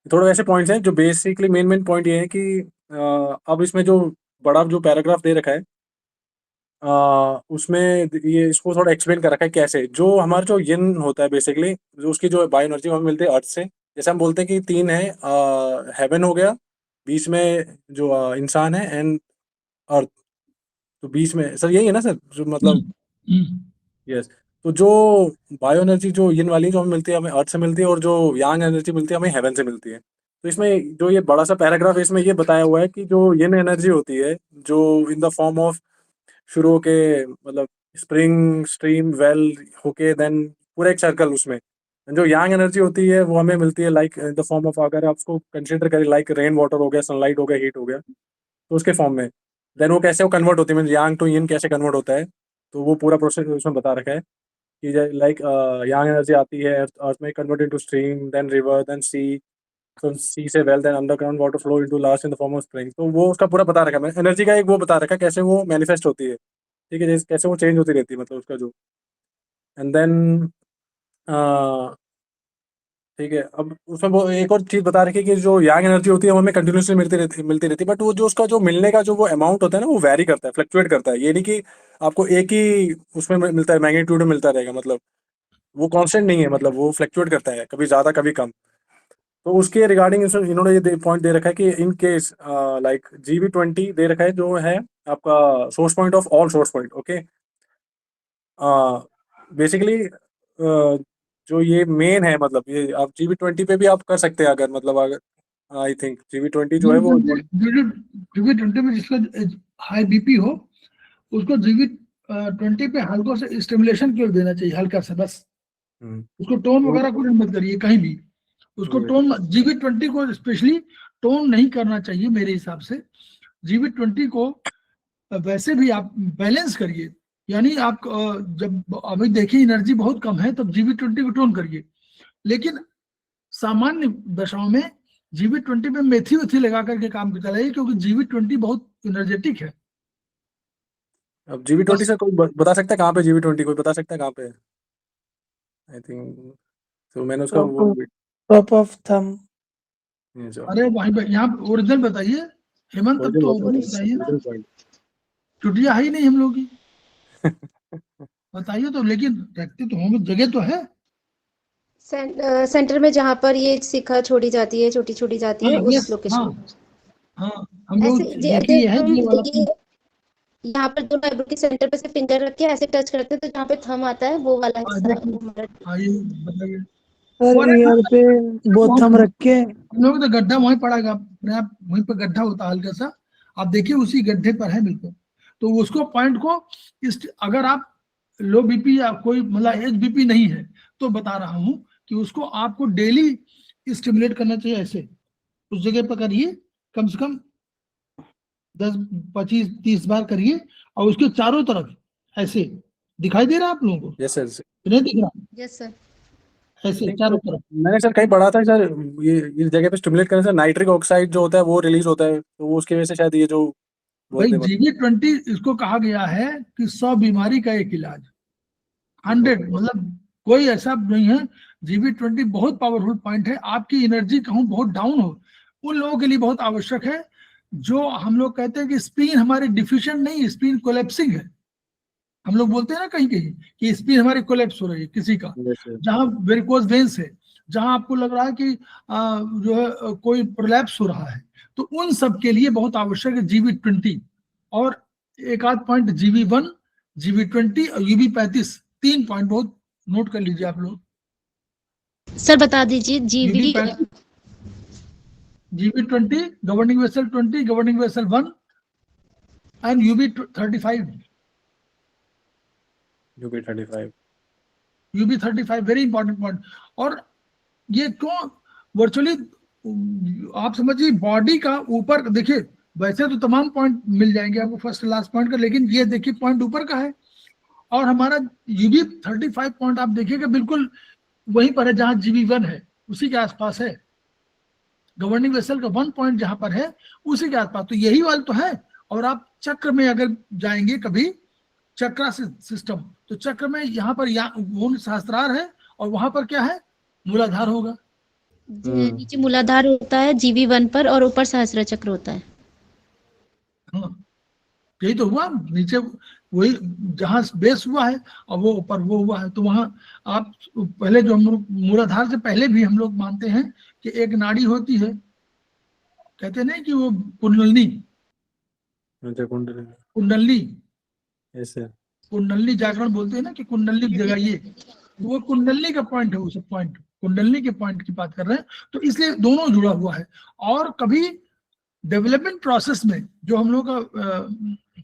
[SPEAKER 3] थोड़े ऐसे पॉइंट्स हैं जो बेसिकली मेन पॉइंट ये है कि अब इसमें जो बड़ा जो पैराग्राफ दे रखा है उसमें ये इसको थोड़ा एक्सप्लेन कर रखा है कैसे जो हमारा जो यिन होता है, बेसिकली जो उसकी जो बायो एनर्जी हमें मिलती है अर्थ से। जैसे हम बोलते हैं कि तीन है, हेवन हो गया, बीच में जो इंसान है, एंड अर्थ। तो बीच में सर यही है ना सर, जो मतलब यस। तो जो बायो एनर्जी जो यिन वाली जो हमें मिलती है, हमें अर्थ से मिलती है, और जो यांग एनर्जी मिलती है हमें हेवन से मिलती है। तो इसमें जो ये बड़ा सा पैराग्राफ है इसमें ये बताया हुआ है कि जो यिन एनर्जी होती है जो इन द फॉर्म ऑफ शुरू होके मतलब स्प्रिंग स्ट्रीम वेल होके देन पूरा एक सर्कल, उसमें जो यांग एनर्जी होती है वो हमें मिलती है like in the form of, अगर आप उसको कंसिडर करें लाइक रेन वाटर हो गया, सनलाइट हो गया, हीट हो गया, तो उसके फॉर्म में देन वो कैसे वो कन्वर्ट होती है, मीन यांग टू यिन कैसे कन्वर्ट होता है। तो वो पूरा प्रोसेस उसमें बता रखा है कि लाइक यांग एनर्जी आती है अर्थ में, convert into stream, then river, then sea, तो सी से well, then underground water flow into last in the form of spring. तो वो उसका पूरा बता रखा है, एनर्जी का एक वो बता रखा है कैसे वो मैनिफेस्ट होती है। ठीक है, जैसे कैसे वो चेंज होती रहती है, मतलब उसका जो एंड देन ठीक है। अब उसमें वो एक और चीज़ बता रखी है कि जो यांग एनर्जी होती है वो हमें कंटिन्यूसली मिलती रहती है, बट वो जो उसका जो मिलने का जो वो अमाउंट होता है ना वो वैरी करता है, फ्लक्चुएट करता है। ये नहीं कि आपको एक ही उसमें मिलता है, मैग्नीट्यूड में मिलता रहेगा, मतलब वो कांस्टेंट नहीं है, मतलब वो फ्लक्चुएट करता है, कभी ज़्यादा कभी कम। तो उसके रिगार्डिंग इन्होंने ये पॉइंट दे रखा है कि इन केस लाइक GB20 दे रखा है जो है आपका source point of all source point. Okay, basically जो ये मेन है, मतलब ये आप GB20 पे भी आप कर सकते हैं अगर, मतलब अगर आई थिंक GB20 जो है वो
[SPEAKER 2] GB20 में जिसका हाई बीपी हो उसको GB20 पे हल्का से स्टिमुलेशन क्यों देना चाहिए, हल्का सा बस। उसको टोन वगैरह कुछ मत करिए कहीं भी, उसको टोन GB20 को स्पेशली टोन नहीं करना चाहिए मेरे हिसाब से। GB20 को वैसे भी आप बैलेंस करिए, यानी आप जब अभी देखिए एनर्जी बहुत कम है तब GB20 को टोन करिए, लेकिन सामान्य दशाओं में GB20 पे मेथी वेथी लगा करके काम चलाइए, क्योंकि GB20 बहुत एनर्जेटिक है।
[SPEAKER 3] अब GB20 से कोई बता सकता है कहाँ पे GB20, कोई बता सकता है कहाँ पे? आई थिंक तो मैंने उसका वो
[SPEAKER 5] टॉप ऑफ थंब।
[SPEAKER 2] अरे वहीं पे यहाँ ओरिजिनल बताइए हेमंत, तब तो बताइए ना, छुट्टियां है ही नहीं हम लोग की। बताइए तो, लेकिन रखते तो होंगे, जगह तो है
[SPEAKER 4] सेंटर में जहाँ पर ये शिखा छोड़ी जाती है, छोटी छोटी जाती है, उस लोकेशन।
[SPEAKER 2] हाँ हम लोग देखिए है ये वाला,
[SPEAKER 4] यहाँ पर दोनों आईब्रो के सेंटर पे से फिंगर रख के ऐसे टच करते हैं तो जहाँ पे थंब आता है वो वाला हिस्सा।
[SPEAKER 2] ये बताइए
[SPEAKER 5] सर ईयर पे बोथ थंब रख के
[SPEAKER 2] हम लोग तो गड्ढा वहीं पड़ेगा, वहीं पर गड्ढा होता है हल्का सा, आप देखिए उसी गड्ढे पर है बिल्कुल। तो उसको पॉइंट को अगर आप लो बीपी या कोई मतलब एज बीपी नहीं है, तो बता रहा हूं कि उसको आपको डेली स्टिमुलेट करना चाहिए। ऐसे उस जगह पर करिए, कम से कम 10 25 30 बार करिए, और उसके चारों तरफ ऐसे दिखाई दे रहा है आप लोगों को?
[SPEAKER 3] Yes sir.
[SPEAKER 2] नहीं दिख रहा?
[SPEAKER 4] Yes sir.
[SPEAKER 2] ऐसे चारों तरफ।
[SPEAKER 3] मैंने सर कहीं पढ़ा था सर, ये इस जगह पे स्टिमुलेट करने से नाइट्रिक ऑक्साइड जो होता है वो रिलीज होता है, तो वो उसकी वजह से शायद ये जो
[SPEAKER 2] भाई
[SPEAKER 3] बोलते हैं
[SPEAKER 2] जीवी20 इसको कहा गया है कि 100 बीमारी का एक इलाज, 100 मतलब कोई ऐसा नहीं है। जीवी20 बहुत पावरफुल पॉइंट है। आपकी एनर्जी कहूँ बहुत डाउन हो, उन लोगों के लिए बहुत आवश्यक है। जो हम लोग कहते हैं कि स्प्लीन हमारे डिफिशिएंट नहीं, स्प्लीन कोलेप्सिंग है। हम लोग बोलते हैं ना कहीं कहीं कि स्प्लीन हमारी कोलेप्स हो रही है किसी का, जहां वेरिकोज वेन्स है, जहां आपको लग रहा है कि जो है कोई प्रोलैप्स हो रहा है, तो उन सब के लिए बहुत आवश्यक है जीवी20। और एक आध पॉइंट जीवी1, जीवी20 और यूबी35, 3 पॉइंट बहुत नोट कर लीजिए आप लोग।
[SPEAKER 4] सर बता दीजिए जीवी
[SPEAKER 2] जीवी20, governing vessel 20, governing vessel 1 and यूबी35। यूबी35 very important point. और ये क्यों वर्चुअली, आप समझिए बॉडी का ऊपर देखिए, वैसे तो तमाम पॉइंट मिल जाएंगे आपको फर्स्ट लास्ट पॉइंट का, लेकिन ये देखिए पॉइंट ऊपर का है। और हमारा यूबी35 पॉइंट आप देखिएगा बिल्कुल वहीं पर है जहां जीवी1 है, उसी के आसपास है। गवर्निंग वेसल का 1 पॉइंट जहां पर है उसी के आसपास, तो यही वाला तो है। और आप चक्र में अगर जाएंगे कभी, चक्रा सिस्टम, तो चक्र में यहाँ पर वो सहस्त्रार है, और वहां पर क्या है, मूलाधार होगा।
[SPEAKER 4] नीचे मूलाधार होता है जीवी1 पर, और ऊपर सहस्त्र चक्र होता है।
[SPEAKER 2] हाँ, यही तो हुआ नीचे, वही जहां बेस हुआ है और वो ऊपर वो हुआ है। तो वहां आप पहले जो हम लोग मूलाधार से पहले भी हम लोग मानते हैं कि एक नाड़ी होती है, कहते नहीं कि वो कुंडलनी, कुंडलनी, कुंडलनी जागरण बोलते हैं ना कि कुंडलनी जगाइए, तो वो कुंडलनी का पॉइंट है, वो सब पॉइंट कुंडलनी के पॉइंट की बात कर रहे हैं। तो इसलिए दोनों जुड़ा हुआ है। और कभी डेवलपमेंट प्रोसेस में जो हम लोग का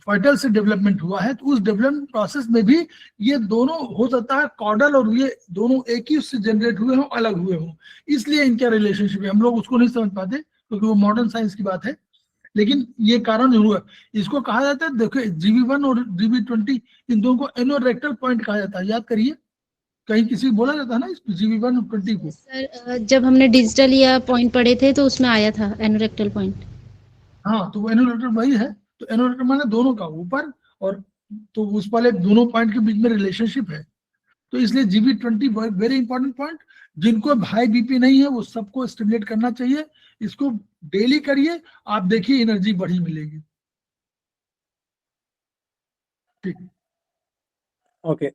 [SPEAKER 2] फर्टल से डेवलपमेंट हुआ है, तो उस डेवलपमेंट प्रोसेस में भी ये दोनों हो सकता है कॉर्डल और ये दोनों एक ही उससे जनरेट हुए हों, अलग हुए हों, इसलिए इनका रिलेशनशिप है। हम लोग उसको नहीं समझ पाते क्योंकि वो मॉडर्न साइंस की बात है, लेकिन ये कारण जरूर है। इसको कहा जाता है, देखो जीवी1 और जीवी20 इन दोनों को एनोरेक्टल पॉइंट कहा जाता है, याद करिए। कहीं किसी को बोला जाता है ना इस जीवी1 और 20 को।
[SPEAKER 4] सर जब हमने डिजिटल या पॉइंट पढ़े थे तो उसमें आया था एनोरेक्टल पॉइंट।
[SPEAKER 2] हाँ, तो वो एनोरेक्टल वही है। तो एनोरेक्टल माने दोनों का ऊपर, और तो उस वाले दोनों पॉइंट के बीच में रिलेशनशिप है। तो इसलिए जीवी20 वेरी इंपॉर्टेंट पॉइंट। जिनको हाई बीपी नहीं है वो सबको स्टिमुलेट करना चाहिए। इसको डेली करिए, आप देखिए एनर्जी बढ़ी मिलेगी। ठीक,
[SPEAKER 3] ओके।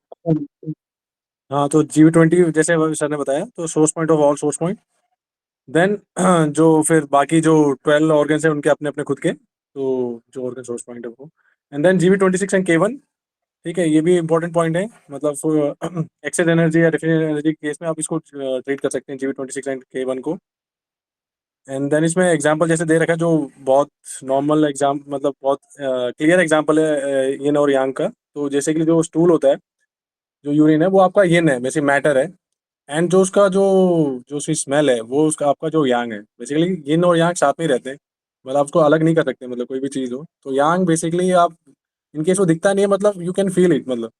[SPEAKER 3] हाँ, तो जीवी20 जैसे सर ने बताया, तो source point of all source point. Then जो फिर बाकी जो 12 ऑर्गन्स है उनके अपने अपने खुद के, तो जो ऑर्गन सोर्स पॉइंट है वो। एंड देन जीवी26 एंड K1, ठीक है, ये भी इंपॉर्टेंट पॉइंट है। मतलब एक्सेस एनर्जी या डेफिनेट एनर्जी के केस में आप इसको ट्रीट कर सकते हैं जीवी26 एंड K1 को। एंड देन इसमें एग्जांपल जैसे दे रखा है, जो बहुत नॉर्मल मतलब बहुत क्लियर एग्जांपल है यिन और यांग का। तो जैसे कि जो स्टूल होता है, जो यूरिन है, वो आपका यिन है, बेसिक मैटर है। एंड जो उसका जो जो उसकी स्मेल है, वो उसका आपका जो यांग है। बेसिकली यिन और यांग साथ में ही रहते हैं, मतलब आप उसको अलग नहीं कर सकते। मतलब कोई भी चीज़ हो तो यांग बेसिकली आप, इनकेस वो दिखता नहीं है, मतलब यू कैन फील इट, मतलब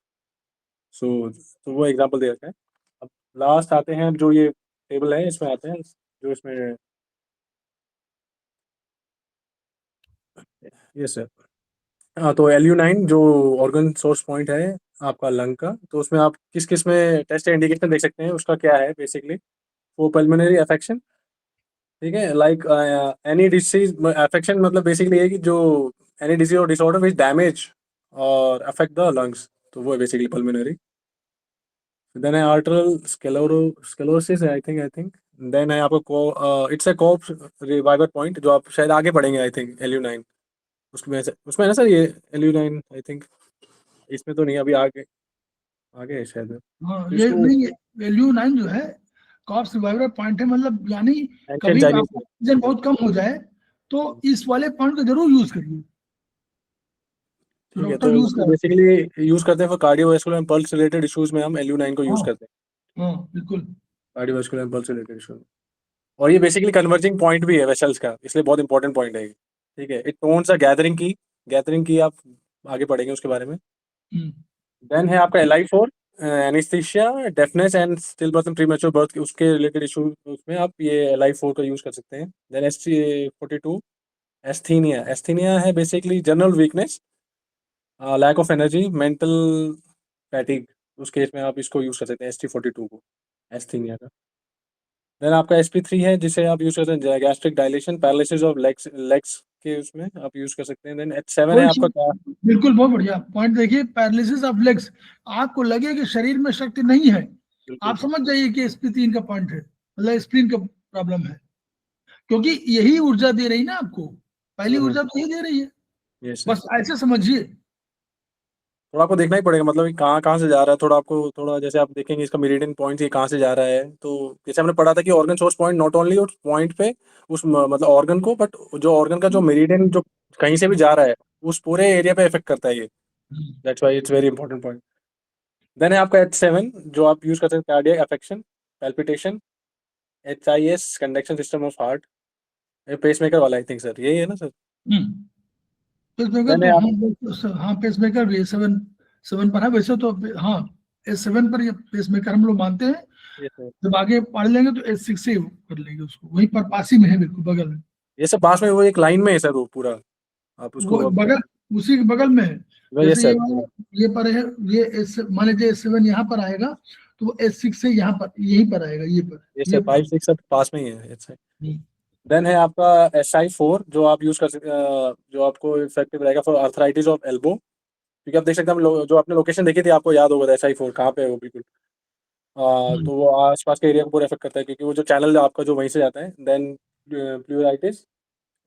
[SPEAKER 3] तो वो एग्जांपल दे रखा है। अब लास्ट आते हैं, जो ये टेबल है इसमें आते हैं, जो इसमें ये सर। हाँ, तो LU9 जो ऑर्गन सोर्स पॉइंट है आपका लंग का, तो उसमें आप किस किस में टेस्ट इंडिकेशन देख सकते हैं। उसका क्या है बेसिकली, वो पल्मोनरी अफेक्शन, ठीक है, लाइक एनी डिसीज अफेक्शन, मतलब बेसिकली ये कि जो एनी डिसीज और डिसऑर्डर विच डैमेज और अफेक्ट द लंग्स, तो वो है बेसिकली पल्मोनरी। देन है arterial sclerosis, I think. Then है आपको it's a corpse reviver point, जो आप शायद आगे पढ़ेंगे, आई थिंक LU9 उसमें है ना सर, ये LU9 आई थिंक। इसमें तो नहीं, अभी आगे आगे है शायद।
[SPEAKER 2] हाँ,
[SPEAKER 3] तो
[SPEAKER 2] ये
[SPEAKER 3] इसको
[SPEAKER 2] नहीं, LU9 जो है कॉप्स रिवाइवर पॉइंट है, मतलब यानी
[SPEAKER 3] एंशिएंट
[SPEAKER 2] कभी
[SPEAKER 3] चाइनीज
[SPEAKER 2] ऑक्सीजन बहुत कम हो जाए तो इस वाले पॉइंट को जरूर यूज करिए।
[SPEAKER 3] ठीक है,
[SPEAKER 2] डॉक्टर
[SPEAKER 3] तो
[SPEAKER 2] यूज कर
[SPEAKER 3] बेसिकली यूज करते हैं for cardiovascular and pulse related issues में हम LU9 को यूज
[SPEAKER 2] हाँ।
[SPEAKER 3] करते हैं,
[SPEAKER 2] हाँ बिल्कुल।
[SPEAKER 3] Cardiovascular and pulse related issues. और ये बेसिकली कन्वर्जिंग पॉइंट भी है वेसल्स का, इसलिए बहुत इंपॉर्टेंट पॉइंट है ये। ठीक है, इट टोन्स अ गैदरिंग की आप आगे पढ़ेंगे उसके बारे में।
[SPEAKER 2] हम्म,
[SPEAKER 3] देन है आपका LI4 anaesthesia, deafness and still birth and premature birth उसके रिलेटेड इशू, उसमें आप ये LI4 का यूज कर सकते हैं। देन ST42 एस्थीनिया है basically general weakness, lack of energy, mental fatigue, उस केस में आप इसको यूज कर सकते हैं ST42 को, एस्थीनिया का। देन आपका SP3 है जिसे आप यूज कर सकते हैं gastric dilation, paralysis of legs के उसमें आप यूज कर सकते हैं। देन H7 है
[SPEAKER 2] कोई
[SPEAKER 3] आपका
[SPEAKER 2] चीज- बिल्कुल बहुत बढ़िया पॉइंट। देखिए पैरालिसिस ऑफ लेग्स, आपको लगे कि शरीर में शक्ति नहीं है,
[SPEAKER 3] बिल्कुल
[SPEAKER 2] आप समझ जाइए कि SP3 का पॉइंट है, मतलब स्प्लीन का प्रॉब्लम है, क्योंकि यही ऊर्जा दे रही ना आपको, पहली ऊर्जा तो यही दे रही है,
[SPEAKER 3] यस।
[SPEAKER 2] बस ऐसे समझिए।
[SPEAKER 3] थोड़ा आपको देखना ही पड़ेगा, मतलब कि कहाँ कहाँ से जा रहा है, थोड़ा आपको थोड़ा जैसे आप देखेंगे इसका मेरिडियन पॉइंट ये कहाँ से जा रहा है, तो जैसे हमने पढ़ा था कि organ source point not only उस पॉइंट पे मतलब ऑर्गन को, बट जो ऑर्गन का जो मेरिडियन जो कहीं से भी जा रहा है उस पूरे एरिया पे इफेक्ट करता है ये। That's why it's very important point. Then है आपका H7 जो आप यूज कर सकते हैं cardiac affection, palpitation, HIS conduction system of heart, pacemaker वाला आई थिंक सर यही है ना सर।
[SPEAKER 2] पेसमेकर
[SPEAKER 3] देन
[SPEAKER 2] तो
[SPEAKER 3] है आप
[SPEAKER 2] हाँ, हाँ पेसमेकर भी 7 पर है वैसे तो। हाँ S7 पर ये पेसमेकर हम लोग मानते हैं,
[SPEAKER 3] yes, sir.
[SPEAKER 2] जब आगे पढ़ लेंगे तो S6 से कर लेंगे उसको, वहीं पर पास ही में है बिल्कुल बगल में।
[SPEAKER 3] ये सब पास में वो एक लाइन में है सर वो पूरा, आप उसको
[SPEAKER 2] वो बगल, उसी के बगल में है।
[SPEAKER 3] यस
[SPEAKER 2] जैसे ये
[SPEAKER 3] सर।
[SPEAKER 2] वाला ये पर है, ये एस मान लीजिए S7 यहाँ पर आएगा, तो वो S6 से यहाँ पर यहीं पर आएगा, ये पर
[SPEAKER 3] यस
[SPEAKER 2] ये
[SPEAKER 3] सर, 5 6 सब पास में ही है। Yes sir.
[SPEAKER 2] हम्म,
[SPEAKER 3] देन है आपका SI4 जो आप यूज कर सकते जो आपको इफेक्टिव रहेगा फॉर आर्थराइटिस ऑफ एल्बो, क्योंकि आप देख सकते हैं जो आपने लोकेशन देखी थी आपको याद होगा SI4 कहाँ पे है वो बिल्कुल। तो वो आसपास के एरिया को पूरा इफेक्ट करता है क्योंकि वो जो चैनल आपका जो वहीं से जाता है। Then pleuritis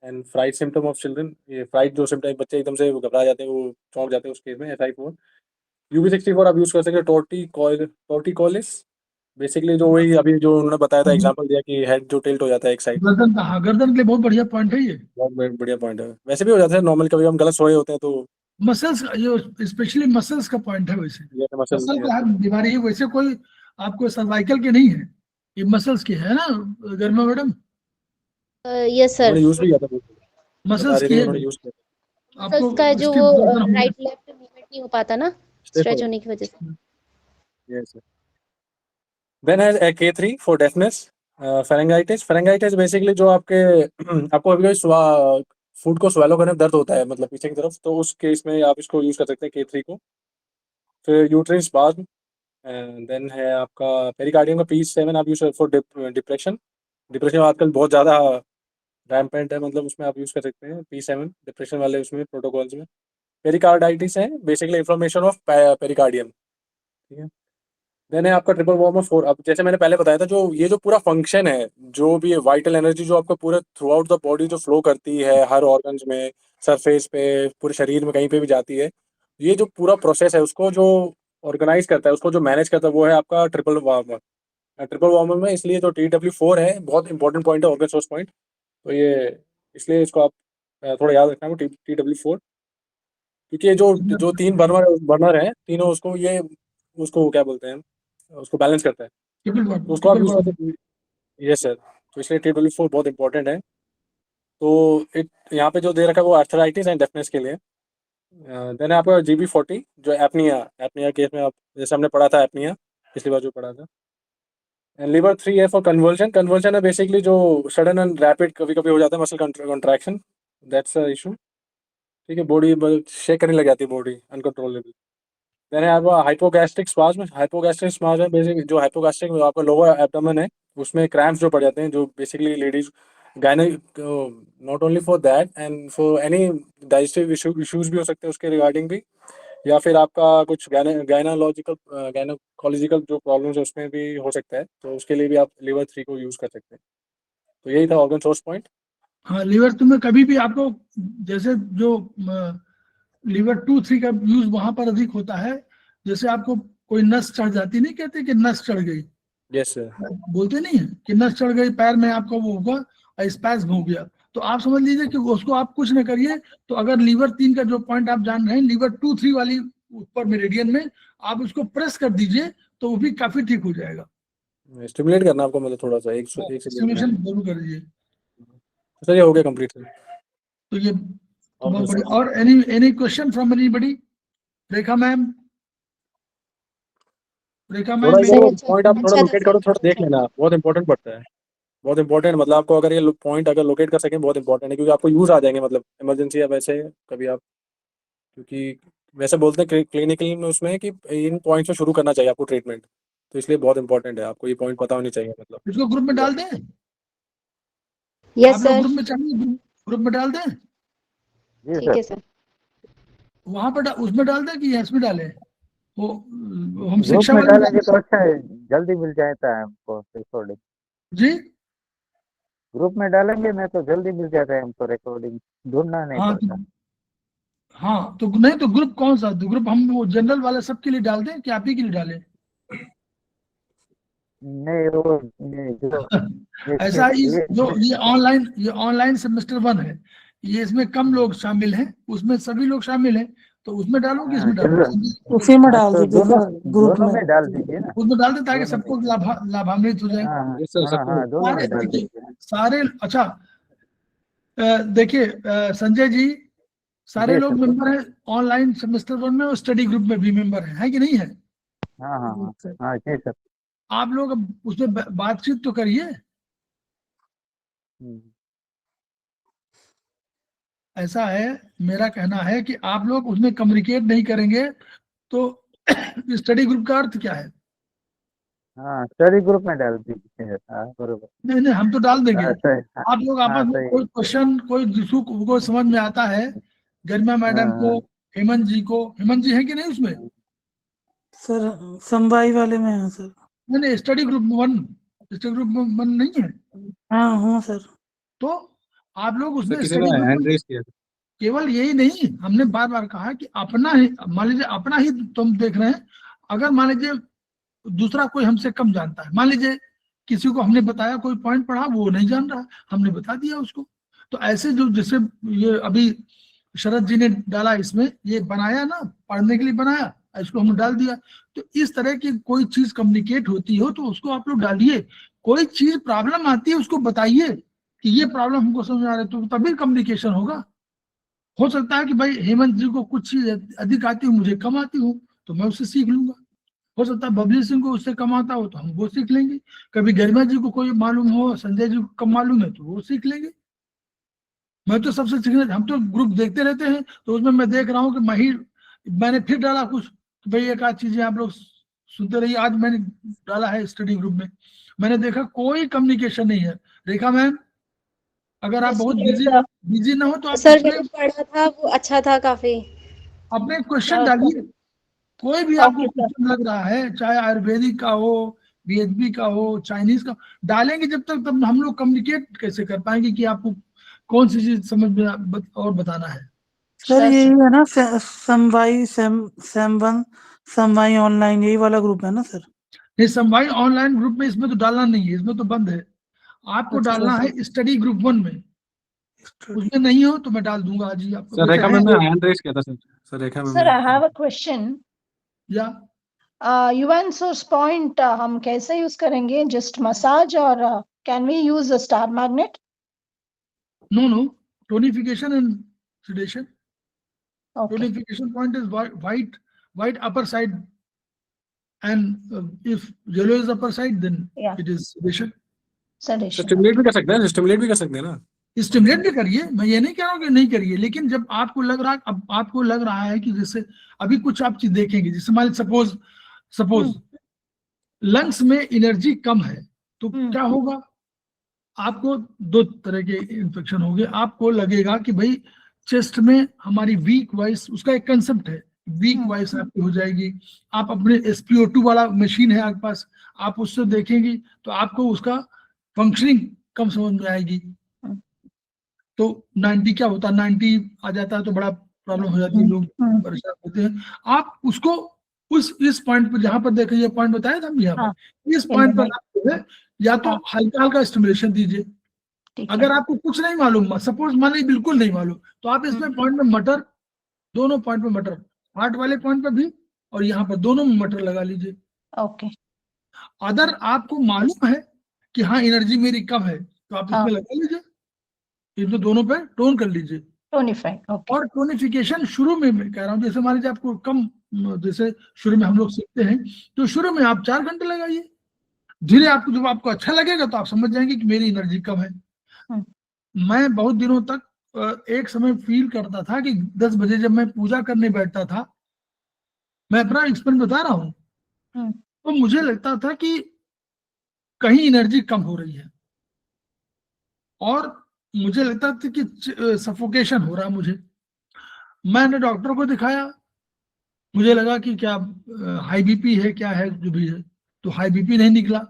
[SPEAKER 3] and fright symptom of children, ये फ्राइट जो सिम्टम बच्चे एकदम से घबरा जाते हैं, वो चौंक जाते हैं, उस केस में SI4। UB64 आप यूज कर सकते हैं टोर्टिकोलिस, बेसिकली जो वही अभी जो उन्होंने बताया था
[SPEAKER 2] हम्म।
[SPEAKER 3] एग्जांपल दिया कि हेड जो टिल्ट हो जाता है एक साइड।
[SPEAKER 2] गर्दन का, हाँ गर्दन के लिए बहुत बढ़िया पॉइंट है ये।
[SPEAKER 3] बहुत बढ़िया पॉइंट है, वैसे भी हो जाता है नॉर्मल, कभी हम गलत सोए होते हैं तो
[SPEAKER 2] मसल्स, ये स्पेशली मसल्स का पॉइंट है वैसे।
[SPEAKER 3] ये मसल।
[SPEAKER 2] मसल का बीमारी है वैसे, कोई आपको सर्वाइकल के नहीं है, ये मसल्स की है ना गर्मा मैडम,
[SPEAKER 4] यस सर।
[SPEAKER 3] उन्होंने यूज भी किया था, बता
[SPEAKER 2] मसल्स
[SPEAKER 3] रही
[SPEAKER 2] की
[SPEAKER 3] थी
[SPEAKER 2] है।
[SPEAKER 3] उन्होंने यूज किया
[SPEAKER 2] आपको
[SPEAKER 4] का जो
[SPEAKER 2] स्टिफ
[SPEAKER 4] वो
[SPEAKER 2] गर्दन हो
[SPEAKER 4] राइट लेफ्ट मूवमेंट नहीं हो पाता ना,
[SPEAKER 3] था।
[SPEAKER 4] स्ट्रेच होने की वजह से।
[SPEAKER 3] यस। देन है K3 फॉर डेफनेस, फेरेंगाइटिस बेसिकली जो आपके आपको अभी कोई फूड को स्वेलो करने में दर्द होता है मतलब पीछे की तरफ, तो उस केस में आप इसको यूज कर सकते हैं K3 को। फिर यूट्रिन स्पाज्म, देन है आपका पेरिकार्डियम का P7 आप यूज फॉर डिप्रेशन। डिप्रेशन आजकल बहुत ज़्यादा रैम्पेंट है, मतलब उसमें आप यूज कर सकते हैं P7 डिप्रेशन वाले उसमें प्रोटोकॉल्स में। पेरिकार्डाइटिस है बेसिकली इन्फ्लेमेशन ऑफ पेरिकार्डियम। ठीक है। देन है आपका ट्रिपल वार्मर 4, अब जैसे मैंने पहले बताया था जो ये जो पूरा फंक्शन है, जो भी वाइटल एनर्जी जो आपको पूरे थ्रू आउट द बॉडी जो फ्लो करती है हर ऑर्गन्स में, सरफेस पे, पूरे शरीर में कहीं पे भी जाती है, ये जो पूरा प्रोसेस है उसको जो ऑर्गेनाइज करता है, उसको जो मैनेज करता है वो है आपका ट्रिपल वार्मर। ट्रिपल वार्मर में इसलिए जो TW4 है बहुत इंपॉर्टेंट पॉइंट है, ऑर्गन सोर्स पॉइंट, तो ये इसलिए इसको आप थोड़ा याद रखना है TW4, क्योंकि ये जो जो तीन बर्नर है तीनों उसको ये उसको क्या बोलते हैं, उसको बैलेंस करता है, तो उसको आप यूज कर सकते हैं। यस सर, तो इसलिए TW4 बहुत इंपॉर्टेंट है। तो यहाँ पे जो दे रखा है वो आर्थराइटिस एंड डेफनेस के लिए। देन है आपका GB40 जो एपनिया केस में आप जैसे हमने पढ़ा था, एपनिया पिछली बार जो पढ़ा था। एंड लिवर 3 है फॉर कन्वर्जन है बेसिकली जो सडन एंड रैपिड कभी कभी हो जाता है muscle contraction, that's a issue. ठीक है, बॉडी शेक करने लग जाती है बॉडी अनकंट्रोलेबल। देन है आपका हाइपोगैस्ट्रिक स्पाज्म है बेसिकली जो हाइपोगैस्ट्रिक आपका लोअर एब्डोमेन है उसमें क्रैम्प्स जो पड़ जाते हैं, जो basically ladies gynaec, not only for that and for any digestive issues भी हो सकते हैं उसके रिगार्डिंग भी, या फिर आपका कुछ गायनोकोलॉजिकल जो प्रॉब्लम्स है उसमें भी हो सकता है, तो उसके लिए भी आप लिवर 3 को यूज कर सकते हैं। तो यही था ऑर्गन सोर्स पॉइंट।
[SPEAKER 2] हाँ लीवर तुम्हें कभी भी आपको, जैसे जो लीवर 2 3 का यूज वहां पर अधिक होता है, जैसे आपको कोई नस चढ़ जाती, नहीं कहते कि नस चढ़ गई,
[SPEAKER 3] यस सर।
[SPEAKER 2] बोलते नहीं है कि नस चढ़ गई पैर में आपका, वो होगा स्पैज्म हो गया, तो आप समझ लीजिए कि उसको आप कुछ न करिए। तो अगर लीवर 3 का जो पॉइंट आप जान रहे हैं, लीवर 2-3 वाली ऊपर मेरिडियन में आप उसको प्रेस कर दीजिए तो वो भी काफी ठीक हो जाएगा।
[SPEAKER 3] स्टिमुलेट करना आपको, मतलब थोड़ा सा एक से
[SPEAKER 2] स्टिमुलेशन जरूर कर दीजिए।
[SPEAKER 3] सर ये हो गया कंप्लीट सर।
[SPEAKER 2] तो ये
[SPEAKER 3] और
[SPEAKER 2] बहुत
[SPEAKER 3] कुछ?
[SPEAKER 2] बढ़िया। और any question from anybody? Rekha ma'am, Rekha
[SPEAKER 3] थोड़ा
[SPEAKER 2] मैम,
[SPEAKER 3] ये
[SPEAKER 4] अच्छा
[SPEAKER 3] पॉइंट आप थोड़ा
[SPEAKER 4] अच्छा था
[SPEAKER 3] लोकेट
[SPEAKER 4] सर,
[SPEAKER 3] करो, थोड़ा देख
[SPEAKER 4] अच्छा
[SPEAKER 3] लेना,
[SPEAKER 4] था।
[SPEAKER 3] बहुत इंपॉर्टेंट पड़ता है, बहुत इंपॉर्टेंट। मतलब आपको अगर ये पॉइंट अगर लोकेट कर सकें बहुत इंपॉर्टेंट है, क्योंकि आपको यूज आ जाएंगे, मतलब इमरजेंसी या वैसे कभी आप, क्योंकि वैसे बोलते हैं क्लिनिकल में उसमें कि इन पॉइंट से शुरू करना चाहिए आपको ट्रीटमेंट, तो इसलिए बहुत इंपॉर्टेंट है, आपको ये पॉइंट पता होनी चाहिए मतलब।
[SPEAKER 2] इसको ग्रुप में डाल दें?
[SPEAKER 4] यस
[SPEAKER 2] आप लोग
[SPEAKER 4] सर,
[SPEAKER 2] ग्रुप में चाहिए, ग्रुप में डाल दें?
[SPEAKER 4] ठीक है सर।
[SPEAKER 2] वहां पर उसमें डाल दें कि इसमें डालें? वो हम
[SPEAKER 6] ग्रुप
[SPEAKER 2] शिक्षा
[SPEAKER 6] में
[SPEAKER 2] वाले
[SPEAKER 6] डालेंगे तो अच्छा है, जल्दी मिल जाता है हमको रिकॉर्डिंग।
[SPEAKER 2] जी
[SPEAKER 6] ग्रुप में डालेंगे ना तो जल्दी मिल जाता है हमको, रिकॉर्डिंग ढूंढना नहीं
[SPEAKER 2] हाँ।
[SPEAKER 6] पड़ता।
[SPEAKER 2] हाँ तो नहीं तो ग्रुप कौन सा? तो ग्रुप हम वो जनरल वाले सबके लिए डाल दें कि आप ही के लिए डालें?
[SPEAKER 6] नहीं वो जो
[SPEAKER 2] ऐसा जो
[SPEAKER 6] ये
[SPEAKER 2] ये ऑनलाइन सेमेस्टर 1 है, ये इसमें कम लोग शामिल हैं, उसमें सभी लोग शामिल हैं, तो उसमें डालो कि इसमें डालो?
[SPEAKER 5] उसी में
[SPEAKER 6] हाँ,
[SPEAKER 5] डाल
[SPEAKER 6] तो
[SPEAKER 5] दीजिए
[SPEAKER 6] दोनों
[SPEAKER 5] सर, ग्रुप
[SPEAKER 6] दोनों
[SPEAKER 5] में।
[SPEAKER 6] में डाल दीजिए ना।
[SPEAKER 2] उसमें डाल दे ताकि
[SPEAKER 6] दोनों में,
[SPEAKER 2] सबको लाभान्वित हो जाए।
[SPEAKER 6] हाँ
[SPEAKER 3] यस सर,
[SPEAKER 6] हाँ हाँ हाँ, दोनों
[SPEAKER 2] सारे
[SPEAKER 6] में डाल
[SPEAKER 2] देखिए,
[SPEAKER 6] दीजिए।
[SPEAKER 2] सारे अच्छा देखिए संजय जी, सारे
[SPEAKER 6] जी
[SPEAKER 2] लोग
[SPEAKER 6] सर।
[SPEAKER 2] मेंबर हैं ऑनलाइन सेमेस्टर 1 में, और स्टडी ग्रुप में भी मेंबर हैं, है कि नहीं है?
[SPEAKER 6] हाँ हाँ हाँ हाँ जी सर।
[SPEAKER 2] आप लोग अब उसमें बातचीत तो करिए।
[SPEAKER 6] हम्म,
[SPEAKER 2] ऐसा है, मेरा कहना है कि आप लोग उसमें कम्युनिकेट नहीं करेंगे तो स्टडी ग्रुप का अर्थ क्या है?
[SPEAKER 6] हाँ स्टडी ग्रुप में डाल दीजिए। हाँ बरोबर।
[SPEAKER 2] नहीं नहीं, हम तो डाल देंगे।
[SPEAKER 6] हाँ सही, हाँ
[SPEAKER 2] आप लोग
[SPEAKER 6] हाँ,
[SPEAKER 2] आपस में
[SPEAKER 6] सही।
[SPEAKER 2] कोई क्वेश्चन, कोई जिसको को समझ में आता है, गरिमा मैडम को,
[SPEAKER 6] हाँ
[SPEAKER 2] हेमंत जी को, हेमंत जी है कि नहीं उसमें?
[SPEAKER 5] सर संवाई वाले में है सर।
[SPEAKER 2] नहीं नहीं, स्टडी ग्रुप 1, स्टडी ग्रुप 1 नहीं है?
[SPEAKER 5] हाँ हूँ सर।
[SPEAKER 2] तो आप लोग
[SPEAKER 3] सर
[SPEAKER 2] उसमें
[SPEAKER 3] किसी
[SPEAKER 2] स्टडी
[SPEAKER 3] ने
[SPEAKER 2] ग्रुप
[SPEAKER 3] हैंड
[SPEAKER 2] में,
[SPEAKER 3] रेस किया था।
[SPEAKER 2] केवल यही नहीं, हमने बार बार कहा कि अपना ही, मान लीजिए अपना ही तुम देख रहे हैं, अगर मान लीजिए दूसरा कोई हमसे कम जानता है, मान लीजिए किसी को हमने बताया, कोई पॉइंट पढ़ा वो नहीं जान रहा, हमने बता दिया उसको, तो ऐसे जो जैसे ये अभी शरद जी ने डाला, इसमें ये बनाया ना, पढ़ने के लिए बनाया, इसको हमने डाल दिया। तो इस तरह की कोई चीज कम्युनिकेट होती हो तो उसको आप लोग डालिए। कोई चीज प्रॉब्लम आती है उसको बताइए कि ये प्रॉब्लम हमको समझ आ रही है, तो तभी कम्युनिकेशन होगा। हो सकता है कि भाई हेमंत जी को कुछ चीज अधिक आती हो, मुझे कम आती हो, तो मैं उससे सीख लूंगा। हो सकता है बबली सिंह को उससे कम आता हो तो हम वो सीख लेंगे। कभी गरिमा जी को कोई मालूम हो, संजय जी को कम मालूम है तो वो सीख लेंगे। मैं तो सबसे सीखने, हम तो ग्रुप देखते रहते हैं, तो उसमें मैं देख रहा हूँ कि मैंने फिर डाला कुछ, तो भाई एक आध चीजें आप लोग सुनते रहिए। आज मैंने डाला है स्टडी ग्रुप में, मैंने देखा कोई कम्युनिकेशन नहीं है। रेखा मैम, अगर आप बहुत बिजी ना हो तो आप
[SPEAKER 4] सर
[SPEAKER 2] अपने
[SPEAKER 4] मैंने पढ़ा था, वो अच्छा था काफी।
[SPEAKER 2] अपने क्वेश्चन डालिए। कोई भी आपको क्वेश्चन लग रहा है, चाहे आयुर्वेदिक का हो, बीएचबी का हो, चाइनीज का, डालेंगे जब तक, तब हम लोग कम्युनिकेट कैसे कर पाएंगे कि आपको कौन सी चीज समझ में और बताना है।
[SPEAKER 5] सर यही है ना, समवाई सेम वन, समवाई ऑनलाइन, यही वाला ग्रुप है ना सर?
[SPEAKER 2] नहीं, समवाई ऑनलाइन ग्रुप में इसमें तो डालना नहीं है, इसमें तो बंद है। आपको
[SPEAKER 5] अच्छा
[SPEAKER 2] डालना है स्टडी ग्रुप 1 में। उसमें नहीं हो तो मैं डाल दूंगा आज ही आपको,
[SPEAKER 3] सर
[SPEAKER 2] वैसे
[SPEAKER 3] रेखा
[SPEAKER 2] है
[SPEAKER 3] मैम ने हैंड रेस किया था सर। सर रेखा मैम
[SPEAKER 7] Sir,
[SPEAKER 3] ने।
[SPEAKER 7] I have a question.
[SPEAKER 2] या
[SPEAKER 7] UN source point हम कैसे यूज करेंगे? Just massage or can we use a star magnet?
[SPEAKER 2] No, tonification and sedation.
[SPEAKER 7] Okay.
[SPEAKER 2] Tonification point is white upper side, and if yellow is upper side, then
[SPEAKER 7] Yeah.
[SPEAKER 2] it is sedation.
[SPEAKER 7] Sedation.
[SPEAKER 3] Stimulate भी कर सकते हैं, stimulate भी कर सकते हैं ना।
[SPEAKER 2] Stimulate भी करिए, मैं ये नहीं कह रहा हूँ कि नहीं करिए, लेकिन जब आपको लग रहा, अब आपको लग रहा है कि जैसे अभी कुछ आप चीज देखेंगे, जैसे मान सपोज लंग्स में एनर्जी कम है, तो क्या होगा? आपको 2 तरह के इन्फेक्शन होंगे। आपको लगेगा कि भाई चेस्ट में हमारी वीक वॉइस, उसका एक कंसेप्ट है, वीक वॉइस आपकी हो जाएगी। आप अपने SpO2 वाला मशीन है आपके पास, आप उससे देखेंगी तो आपको उसका फंक्शनिंग कम समझ में आएगी। तो 90 क्या होता है, 90 आ जाता है तो बड़ा प्रॉब्लम हो जाती है, लोग परेशान होते हैं। आप उसको इस पॉइंट पर, जहां पर देखिए ये पॉइंट बताया था हम यहाँ पर, इस पॉइंट पर आप जो है या तो हल्का हल्का स्टिमुलेशन दीजिए,
[SPEAKER 7] ठीक है।
[SPEAKER 2] अगर आपको कुछ नहीं मालूम, सपोज मान लीजिए बिल्कुल नहीं मालूम, तो आप इसमें पॉइंट में मटर, दोनों पॉइंट में मटर, हार्ट वाले पॉइंट पे भी और यहाँ पर दोनों में मटर लगा लीजिए।
[SPEAKER 7] ओके।
[SPEAKER 2] अगर आपको मालूम है कि हाँ एनर्जी मेरी कम है, तो आप
[SPEAKER 7] हाँ।
[SPEAKER 2] इसमें लगा लीजिए, इसमें दोनों पे टोन कर लीजिए।
[SPEAKER 7] टोनिफाई। ओके।
[SPEAKER 2] और टोनिफिकेशन शुरू में मैं कह रहा हूँ, जैसे मान लीजिए आपको कम, जैसे शुरू में हम लोग सीखते हैं, तो शुरू में आप 4 घंटे लगाइए। धीरे आपको जब आपको अच्छा लगेगा तो आप समझ जाएंगे कि मेरी एनर्जी कम है। मैं बहुत दिनों तक एक समय फील करता था कि 10 बजे जब मैं पूजा करने बैठता था, मैं अपना एक्सपीरियंस बता रहा हूँ, तो मुझे लगता था कि कहीं एनर्जी कम हो रही है और मुझे लगता था कि सफोकेशन हो रहा है मुझे। मैंने डॉक्टर को दिखाया, मुझे लगा कि क्या हाई बीपी है, क्या है जो भी है, तो हाई बीपी नहीं निकला,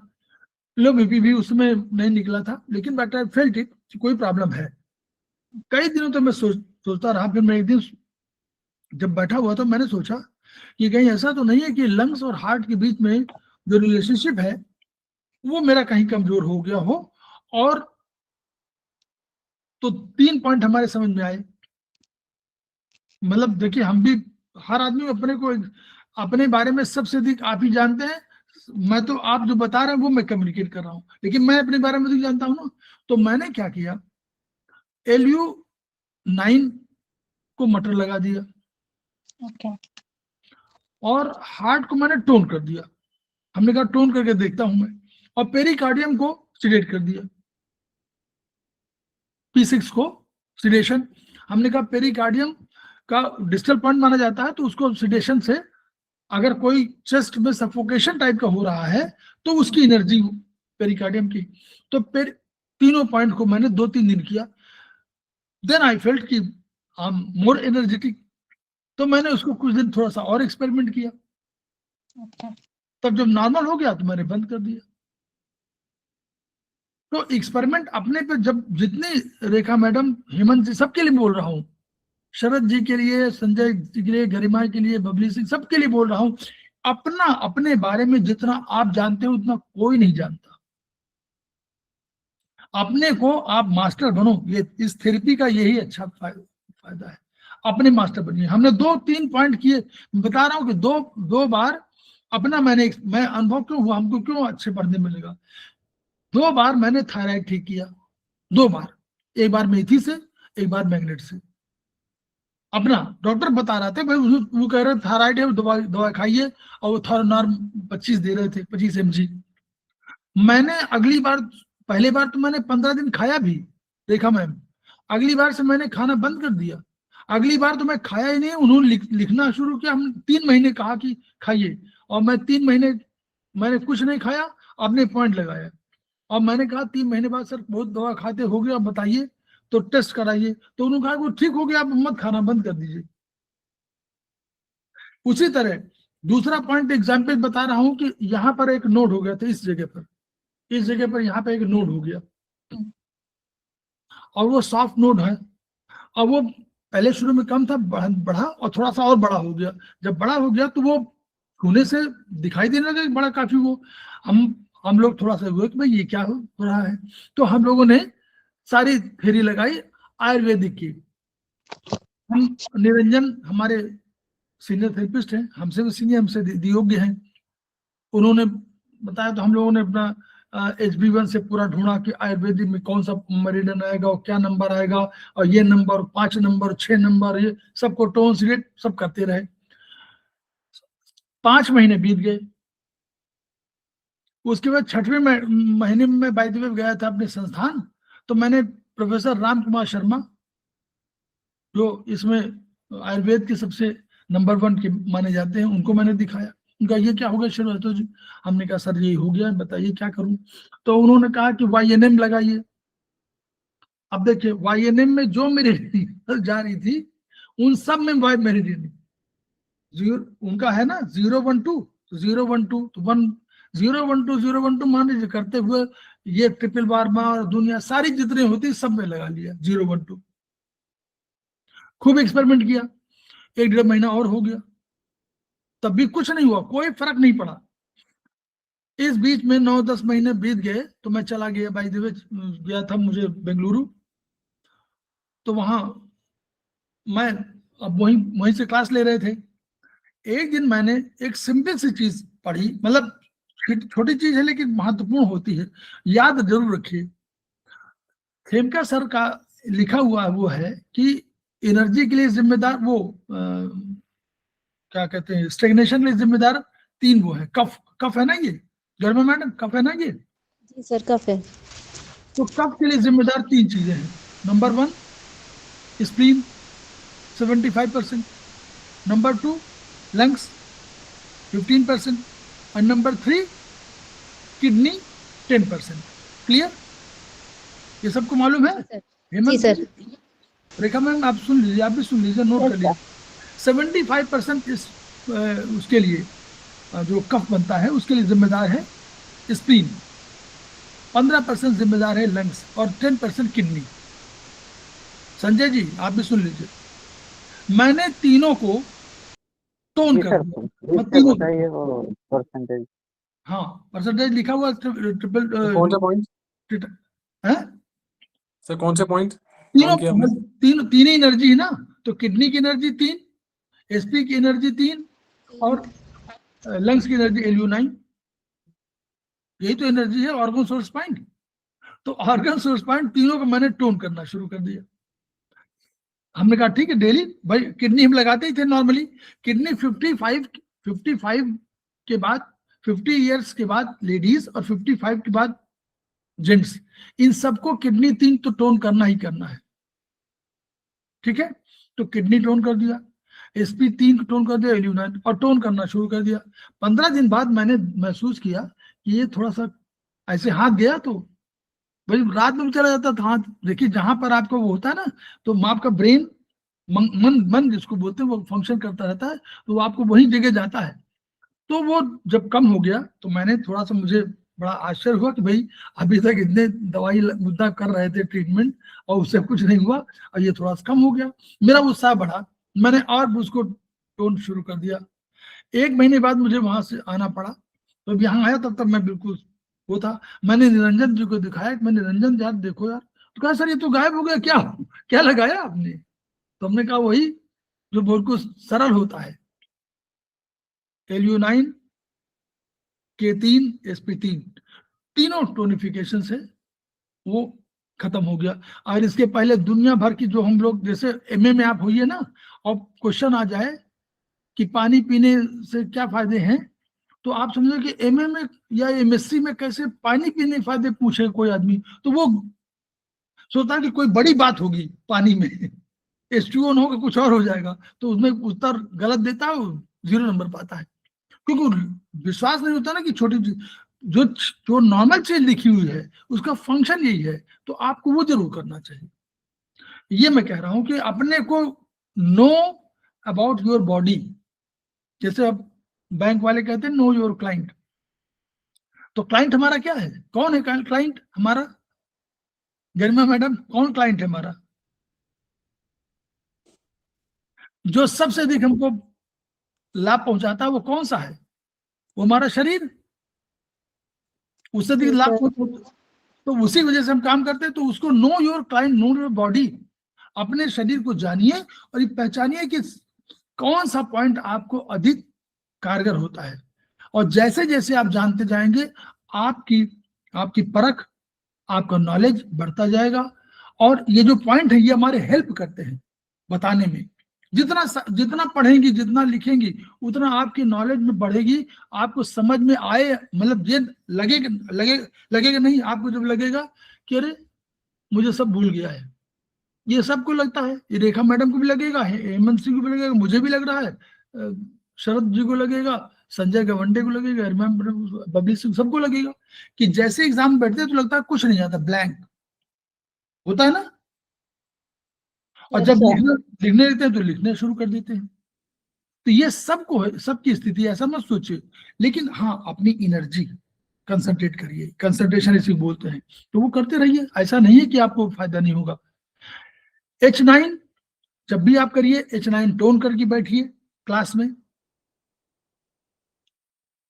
[SPEAKER 2] लो बीपी भी उसमें नहीं निकला था, लेकिन बट आई फेल्ट इट कोई प्रॉब्लम है। कई दिनों तो मैं सोचता रहा, फिर मैं एक दिन जब बैठा हुआ तो मैंने सोचा कि कहीं ऐसा तो नहीं है कि लंग्स और हार्ट के बीच में जो रिलेशनशिप है वो मेरा कहीं कमजोर हो गया हो। और तो 3 पॉइंट हमारे समझ में आए। मतलब देखिए, हम भी, हर आदमी अपने को, अपने बारे में सबसे अधिक आप ही जानते हैं। मैं तो आप जो बता रहे हैं वो मैं कम्युनिकेट कर रहा हूँ, लेकिन मैं अपने बारे में तो जानता हूँ ना। तो मैंने क्या किया, LU9 को मटर लगा दिया
[SPEAKER 7] ओके।
[SPEAKER 2] और हार्ट को मैंने टोन कर दिया। हमने कहा टोन करके देखता हूं मैं, और पेरिकार्डियम को सिडेट कर दिया। P6 को सिडेशन, हमने कहा पेरिकार्डियम का डिस्टल पॉइंट माना जाता है, तो उसको सिडेशन से, अगर कोई चेस्ट में सफोकेशन टाइप का हो रहा है तो उसकी एनर्जी पेरिकार्डियम की, तो तीनों पॉइंट को मैंने 2-3 दिन किया। देन आई फेल्ट कि आई एम मोर एनर्जेटिक, तो मैंने उसको कुछ दिन थोड़ा सा और एक्सपेरिमेंट किया। तब जब नॉर्मल हो गया तो मैंने बंद कर दिया। तो एक्सपेरिमेंट अपने पे, जब जितने रेखा मैडम, हेमंत जी, सबके लिए बोल रहा हूँ, शरद जी के लिए, संजय जी के लिए, गरिमा के लिए, बबली सिंह, सबके लिए बोल रहा हूँ, अपने बारे में जितना आप जानते हो उतना कोई नहीं जानता। अपने को आप मास्टर बनो, ये इस थेरेपी का यही अच्छा फायदा है। अपने मास्टर बनिए। हमने 2-3 पॉइंट किए, बता रहा हूँ कि दो बार अपना मैं अनुभव क्यों हुआ, हमको क्यों अच्छे पढ़ने मिलेगा। 2 बार मैंने थायराइड ठीक किया, 2 बार, एक बार मेथी से, एक बार मैग्नेट से। अपना डॉक्टर बता रहे थे भाई, वो कह रहे थायराइड है, दवा खाइए, और वो थायरोनॉर्म 25 दे रहे थे, 25 mg। मैंने अगली बार, पहले बार तो मैंने 15 दिन खाया भी, देखा मैम, अगली बार से मैंने खाना बंद कर दिया। अगली बार तो मैं खाया ही नहीं, उन्होंने लिखना शुरू किया। हम 3 महीने कहा कि खाइए, और मैं 3 महीने मैंने कुछ नहीं खाया, अपने पॉइंट लगाया। और मैंने कहा 3 महीने बाद सर बहुत दवा खाते हो गया, बताइए, तो टेस्ट कराइए। तो उन्होंने कहा वो ठीक हो गया, आप मत खाना बंद कर दीजिए। उसी तरह दूसरा पॉइंट एग्जाम्पल बता रहा हूं कि यहाँ पर एक नोड हो गया था, इस जगह पर यहाँ पे एक नोड हो गया, और वो सॉफ्ट नोड है, और वो पहले शुरू में कम था, बढ़ा और थोड़ा सा और बड़ा हो गया। जब बड़ा हो गया तो वो छूने से दिखाई देने लगा बड़ा काफी। वो हम लोग थोड़ा सा हुए कि भाई ये क्या हो रहा है, तो हम लोगों ने सारी थ्योरी लगाई आयुर्वेदिक की। हम निरंजन हमारे सीनियर थेरेपिस्ट हैं, हमसे भी सीनियर, हमसे योग्य हैं, उन्होंने बताया। तो हम लोगों ने अपना HB1 से पूरा ढूंढा कि आयुर्वेदिक में कौन सा मेरिडियन आएगा और क्या नंबर आएगा, और ये नंबर, 5 नंबर, 6 नंबर, ये सबको टोन सिलेक्ट सब करते रहे। 5 महीने बीत गए। उसके बाद 6वें महीने में मैं बाय द वे गया था अपने संस्थान, तो मैंने प्रोफेसर राम कुमार शर्मा, जो इसमें आयुर्वेद के सबसे नंबर 1 के माने जाते हैं, उनको मैंने दिखाया। उनका ये क्या हो गया श्रीवास्तव जी? हमने कहा सर ये हो गया, बताइए क्या करूं? तो उन्होंने कहा कि YNM लगाइए। अब देखिए YNM में जो मेरी जा रही थी उन सब में वाई मेरिडियन उनका है ना 012 012 तो 012 012 मान लीजिए करते हुए ये ट्रिपल बार और दुनिया सारी जितनी होती सब में लगा लिया 012। खूब एक्सपेरिमेंट किया, 1-1.5 महीना और हो गया, तब भी कुछ नहीं हुआ, कोई फर्क नहीं पड़ा। इस बीच में 9-10 महीने बीत गए तो मैं चला गया, बाय द वे गया था मुझे बेंगलुरु। तो वहां मैं अब वहीं से क्लास ले रहे थे। एक दिन मैंने एक सिंपल सी चीज पढ़ी, मतलब छोटी चीज है लेकिन महत्वपूर्ण होती है, याद जरूर रखिए। खेमका सर का लिखा हुआ वो है कि एनर्जी के लिए जिम्मेदार वो क्या कहते हैं, स्टेग्नेशन के लिए जिम्मेदार 3 वो है। कफ, कफ है ना ये घर में मैडम, कफ है ना ये?
[SPEAKER 4] जी सर, कफ है।
[SPEAKER 2] तो कफ के लिए जिम्मेदार 3 चीजें हैं। नंबर 1 स्प्लीन 75%, नंबर 2 लंग्स 15% और नंबर 3 किडनी 10%। क्लियर? ये सबको मालूम है?
[SPEAKER 4] जी
[SPEAKER 2] हेमंत
[SPEAKER 4] सर।
[SPEAKER 2] रेखा मैम आप सुन लीजिए, आप भी सुन लीजिए, नोट कर लीजिए। 75% इस उसके लिए जो कफ बनता है उसके लिए जिम्मेदार है स्प्लीन, 15% जिम्मेदार है लंग्स और 10% किडनी। संजय जी आप भी सुन लीजिए, मैंने तीनों को टोन
[SPEAKER 6] जी
[SPEAKER 2] कर
[SPEAKER 6] सर,
[SPEAKER 2] दिया।
[SPEAKER 6] फिर
[SPEAKER 2] मैं
[SPEAKER 6] से
[SPEAKER 2] तीनों,
[SPEAKER 6] बताइए वो परसेंटेज।
[SPEAKER 2] हाँ परसेंटेज लिखा हुआ ट्रिपल
[SPEAKER 3] कौन सा पॉइंट
[SPEAKER 2] है,
[SPEAKER 3] सर, कौन से पॉइंट
[SPEAKER 2] तीनों
[SPEAKER 3] कौन किया आपने?
[SPEAKER 2] तीन ही एनर्जी है ना, तो किडनी की एनर्जी 3, एसपी की एनर्जी 3 और लंग्स की एनर्जी LU9। यही तो एनर्जी है ऑर्गन सोर्स पॉइंट। तो ऑर्गन सोर्स पॉइंट तीनों को मैंने टोन करना शुरू कर दिया। हमने कहा ठीक है डेली, भाई किडनी हम लगाते ही थे नॉर्मली। किडनी 55 के बाद, 50 इयर्स के बाद लेडीज और 55 के बाद जेंट्स, इन सबको किडनी 3 तो टोन करना ही करना है। ठीक है, तो किडनी टोन कर दिया, SP3 को टोन कर दिया, LU9 और टोन करना शुरू कर दिया। 15 दिन बाद मैंने महसूस किया कि ये थोड़ा सा ऐसे हाथ गया, तो भाई रात में भी चला जाता था हाथ। देखिए जहां पर आपको वो होता है ना, तो आपका ब्रेन मन जिसको बोलते हैं वो फंक्शन करता रहता है, तो वो आपको वही जगह जाता है। तो वो जब कम हो गया तो मैंने थोड़ा सा, मुझे बड़ा आश्चर्य हुआ कि भाई अभी तक इतने दवाई मुद्दा कर रहे थे ट्रीटमेंट और उससे कुछ नहीं हुआ, और ये थोड़ा सा कम हो गया। मेरा उत्साह बढ़ा, मैंने और उसको टोन शुरू कर दिया। 1 महीने बाद मुझे वहां से आना पड़ा, तो यहाँ आया तब तक मैं बिल्कुल वो था। मैंने निरंजन जी को दिखाया कि मैं निरंजन यार देखो यार, तो कहा सर ये तो गायब हो गया, क्या क्या लगाया आपने? तो हमने कहा वही जो बिल्कुल सरल होता है, LU9 K3 SP3 तीनों टोनिफिकेशन से वो खत्म हो गया। और इसके पहले दुनिया भर की जो हम लोग, जैसे MA में आप होइए ना और क्वेश्चन आ जाए कि पानी पीने से क्या फायदे हैं, तो आप समझो कि MA में या MSc में कैसे पानी पीने के फायदे पूछे कोई आदमी, तो वो सोचता है कि कोई बड़ी बात होगी पानी में, H2O होगा कुछ और हो जाएगा, तो उसमें उत्तर गलत देता है, 0 नंबर पाता है, क्योंकि विश्वास नहीं होता ना कि छोटी जो जो नॉर्मल चीज लिखी हुई है उसका फंक्शन यही है, तो आपको वो जरूर करना चाहिए। ये मैं कह रहा हूं कि अपने को नो अबाउट योर बॉडी, जैसे अब बैंक वाले कहते हैं नो योर क्लाइंट। तो क्लाइंट हमारा क्या है, कौन है क्लाइंट हमारा? गरिमा मैडम कौन क्लाइंट है हमारा? जो सबसे अधिक हमको लाभ पहुंचाता है वो कौन सा है? वो हमारा शरीर। उससे अधिक लाभ, तो उसी वजह से हम काम करते हैं। तो उसको know your client, know your body, अपने शरीर को जानिए और ये पहचानिए कि कौन सा पॉइंट आपको अधिक कारगर होता है। और जैसे जैसे आप जानते जाएंगे आपकी परख, आपका नॉलेज बढ़ता जाएगा। और ये जो पॉइंट है ये हमारे हेल्प करते हैं बताने में। जितना पढ़ेंगी, जितना लिखेंगी, उतना आपकी नॉलेज में बढ़ेगी, आपको समझ में आए, मतलब ये लगेगा नहीं आपको, जब लगेगा कि अरे मुझे सब भूल गया है। ये सबको लगता है, ये रेखा मैडम को भी लगेगा, हेमंत सिंह को भी लगेगा, मुझे भी लग रहा है, शरद जी को लगेगा, संजय गवंडे को लगेगा, बबली सिंह, सबको लगेगा कि जैसे एग्जाम बैठते हैं तो लगता है कुछ नहीं आता, ब्लैंक होता है ना। और जब लिखने लगते हैं तो लिखने शुरू कर देते हैं। तो ये सबको है, सबकी स्थिति, ऐसा मत सोचिए। लेकिन हाँ, अपनी एनर्जी कंसंट्रेट करिए, कंसंट्रेशन इसे बोलते हैं, तो वो करते रहिए। ऐसा नहीं है कि आपको फायदा नहीं होगा। H9 जब भी आप करिए, H9 टोन करके बैठिए क्लास में,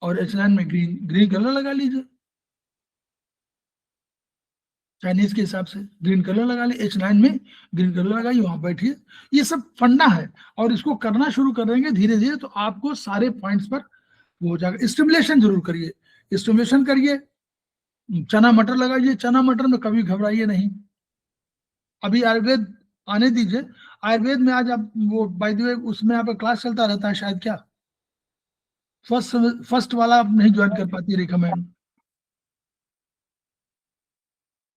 [SPEAKER 2] और H9 में ग्रीन कलर लगा लीजिए, चाइनीज के हिसाब से ग्रीन कलर लगा ली, H9 में ग्रीन कलर लगाइए, वहां बैठिए। ये सब फंडा है और इसको करना शुरू करेंगे धीरे धीरे तो आपको सारे पॉइंट्स पर वो हो जाएगा। स्टिमुलेशन जरूर करिए, स्टिमुलेशन करिए, चना मटर लगाइए, चना मटर में कभी घबराइए नहीं। अभी आयुर्वेद आने दीजिए, आयुर्वेद में आज आप वो बाय द वे उसमें आपका क्लास चलता रहता है शायद, क्या फर्स्ट वाला आप नहीं ज्वाइन कर पाती रेखा ma'am?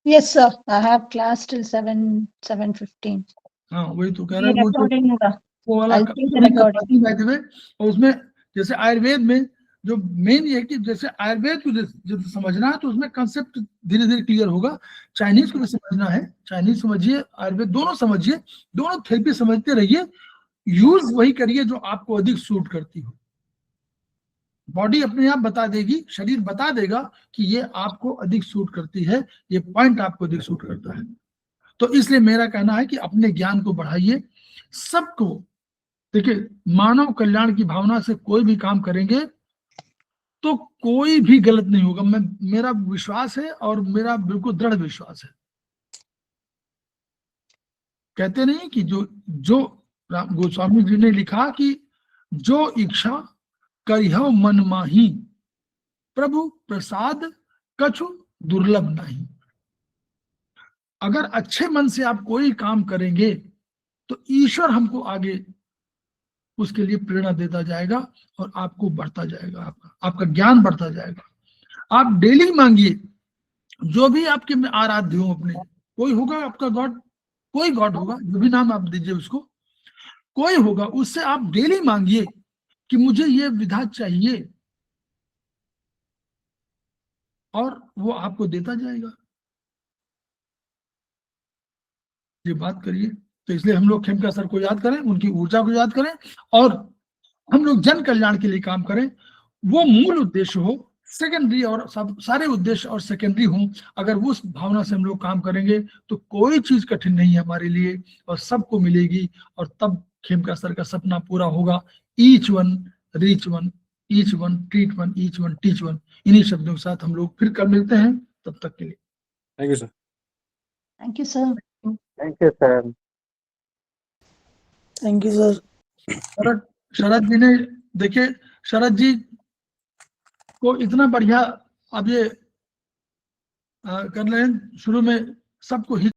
[SPEAKER 7] Yes, sir. I have class till 7:15.
[SPEAKER 2] हाँ वही तो कह
[SPEAKER 7] ये
[SPEAKER 2] रहा है,
[SPEAKER 7] recording होगा.
[SPEAKER 2] वो वाला
[SPEAKER 7] I'll see the recording.
[SPEAKER 2] By the way. और उसमें जैसे आयुर्वेद में जो मेन ये है कि जैसे आयुर्वेद को जब समझना है तो उसमें कंसेप्ट धीरे धीरे क्लियर होगा। चाइनीज को भी समझना है, चाइनीज समझिए, आयुर्वेद दोनों समझिए, दोनों थेरेपी समझते रहिए, यूज वही करिए जो आपको अधिक सूट करती हो। बॉडी अपने आप बता देगी, शरीर बता देगा कि ये आपको अधिक सूट करती है, ये पॉइंट आपको अधिक सूट करता है। तो इसलिए मेरा कहना है कि अपने ज्ञान को बढ़ाइए। सबको देखिए, मानव कल्याण की भावना से कोई भी काम करेंगे तो कोई भी गलत नहीं होगा, मेरा विश्वास है और मेरा बिल्कुल दृढ़ विश्वास है। कहते नहीं कि जो गोस्वामी जी ने लिखा कि जो इच्छा करिहो मन माही, प्रभु प्रसाद कछु दुर्लभ नहीं। अगर अच्छे मन से आप कोई काम करेंगे तो ईश्वर हमको आगे उसके लिए प्रेरणा देता जाएगा और आपको बढ़ता जाएगा, आपका ज्ञान बढ़ता जाएगा। आप डेली मांगिए, जो भी आपके में आराध्य हो, अपने कोई होगा आपका गॉड, कोई गॉड होगा, जो भी नाम आप दीजिए उसको, कोई होगा, उससे आप डेली मांगिए कि मुझे ये विधा चाहिए और वो आपको देता जाएगा। ये बात करिए। तो इसलिए हम लोग खेमका सर को याद करें, उनकी ऊर्जा को याद करें और हम लोग जन कल्याण के लिए काम करें। वो मूल उद्देश्य हो, सेकेंडरी और सब सारे उद्देश्य और सेकेंडरी हों। अगर उस भावना से हम लोग काम करेंगे तो कोई चीज कठिन नहीं है हमारे लिए और सबको मिलेगी, और तब खेमका सर का सपना पूरा होगा। Each one reach one, each one treat one, each one teach one. इन्हीं शब्दों के साथ हम लोग फिर कल मिलते हैं, तब तक के लिए
[SPEAKER 3] thank you sir.
[SPEAKER 7] Thank you, sir.
[SPEAKER 6] Thank you sir.
[SPEAKER 5] Thank you sir.
[SPEAKER 2] Sharad ji ने, देखिए शरद जी को इतना बढ़िया अब ये कर रहे हैं, शुरू में सबको हिट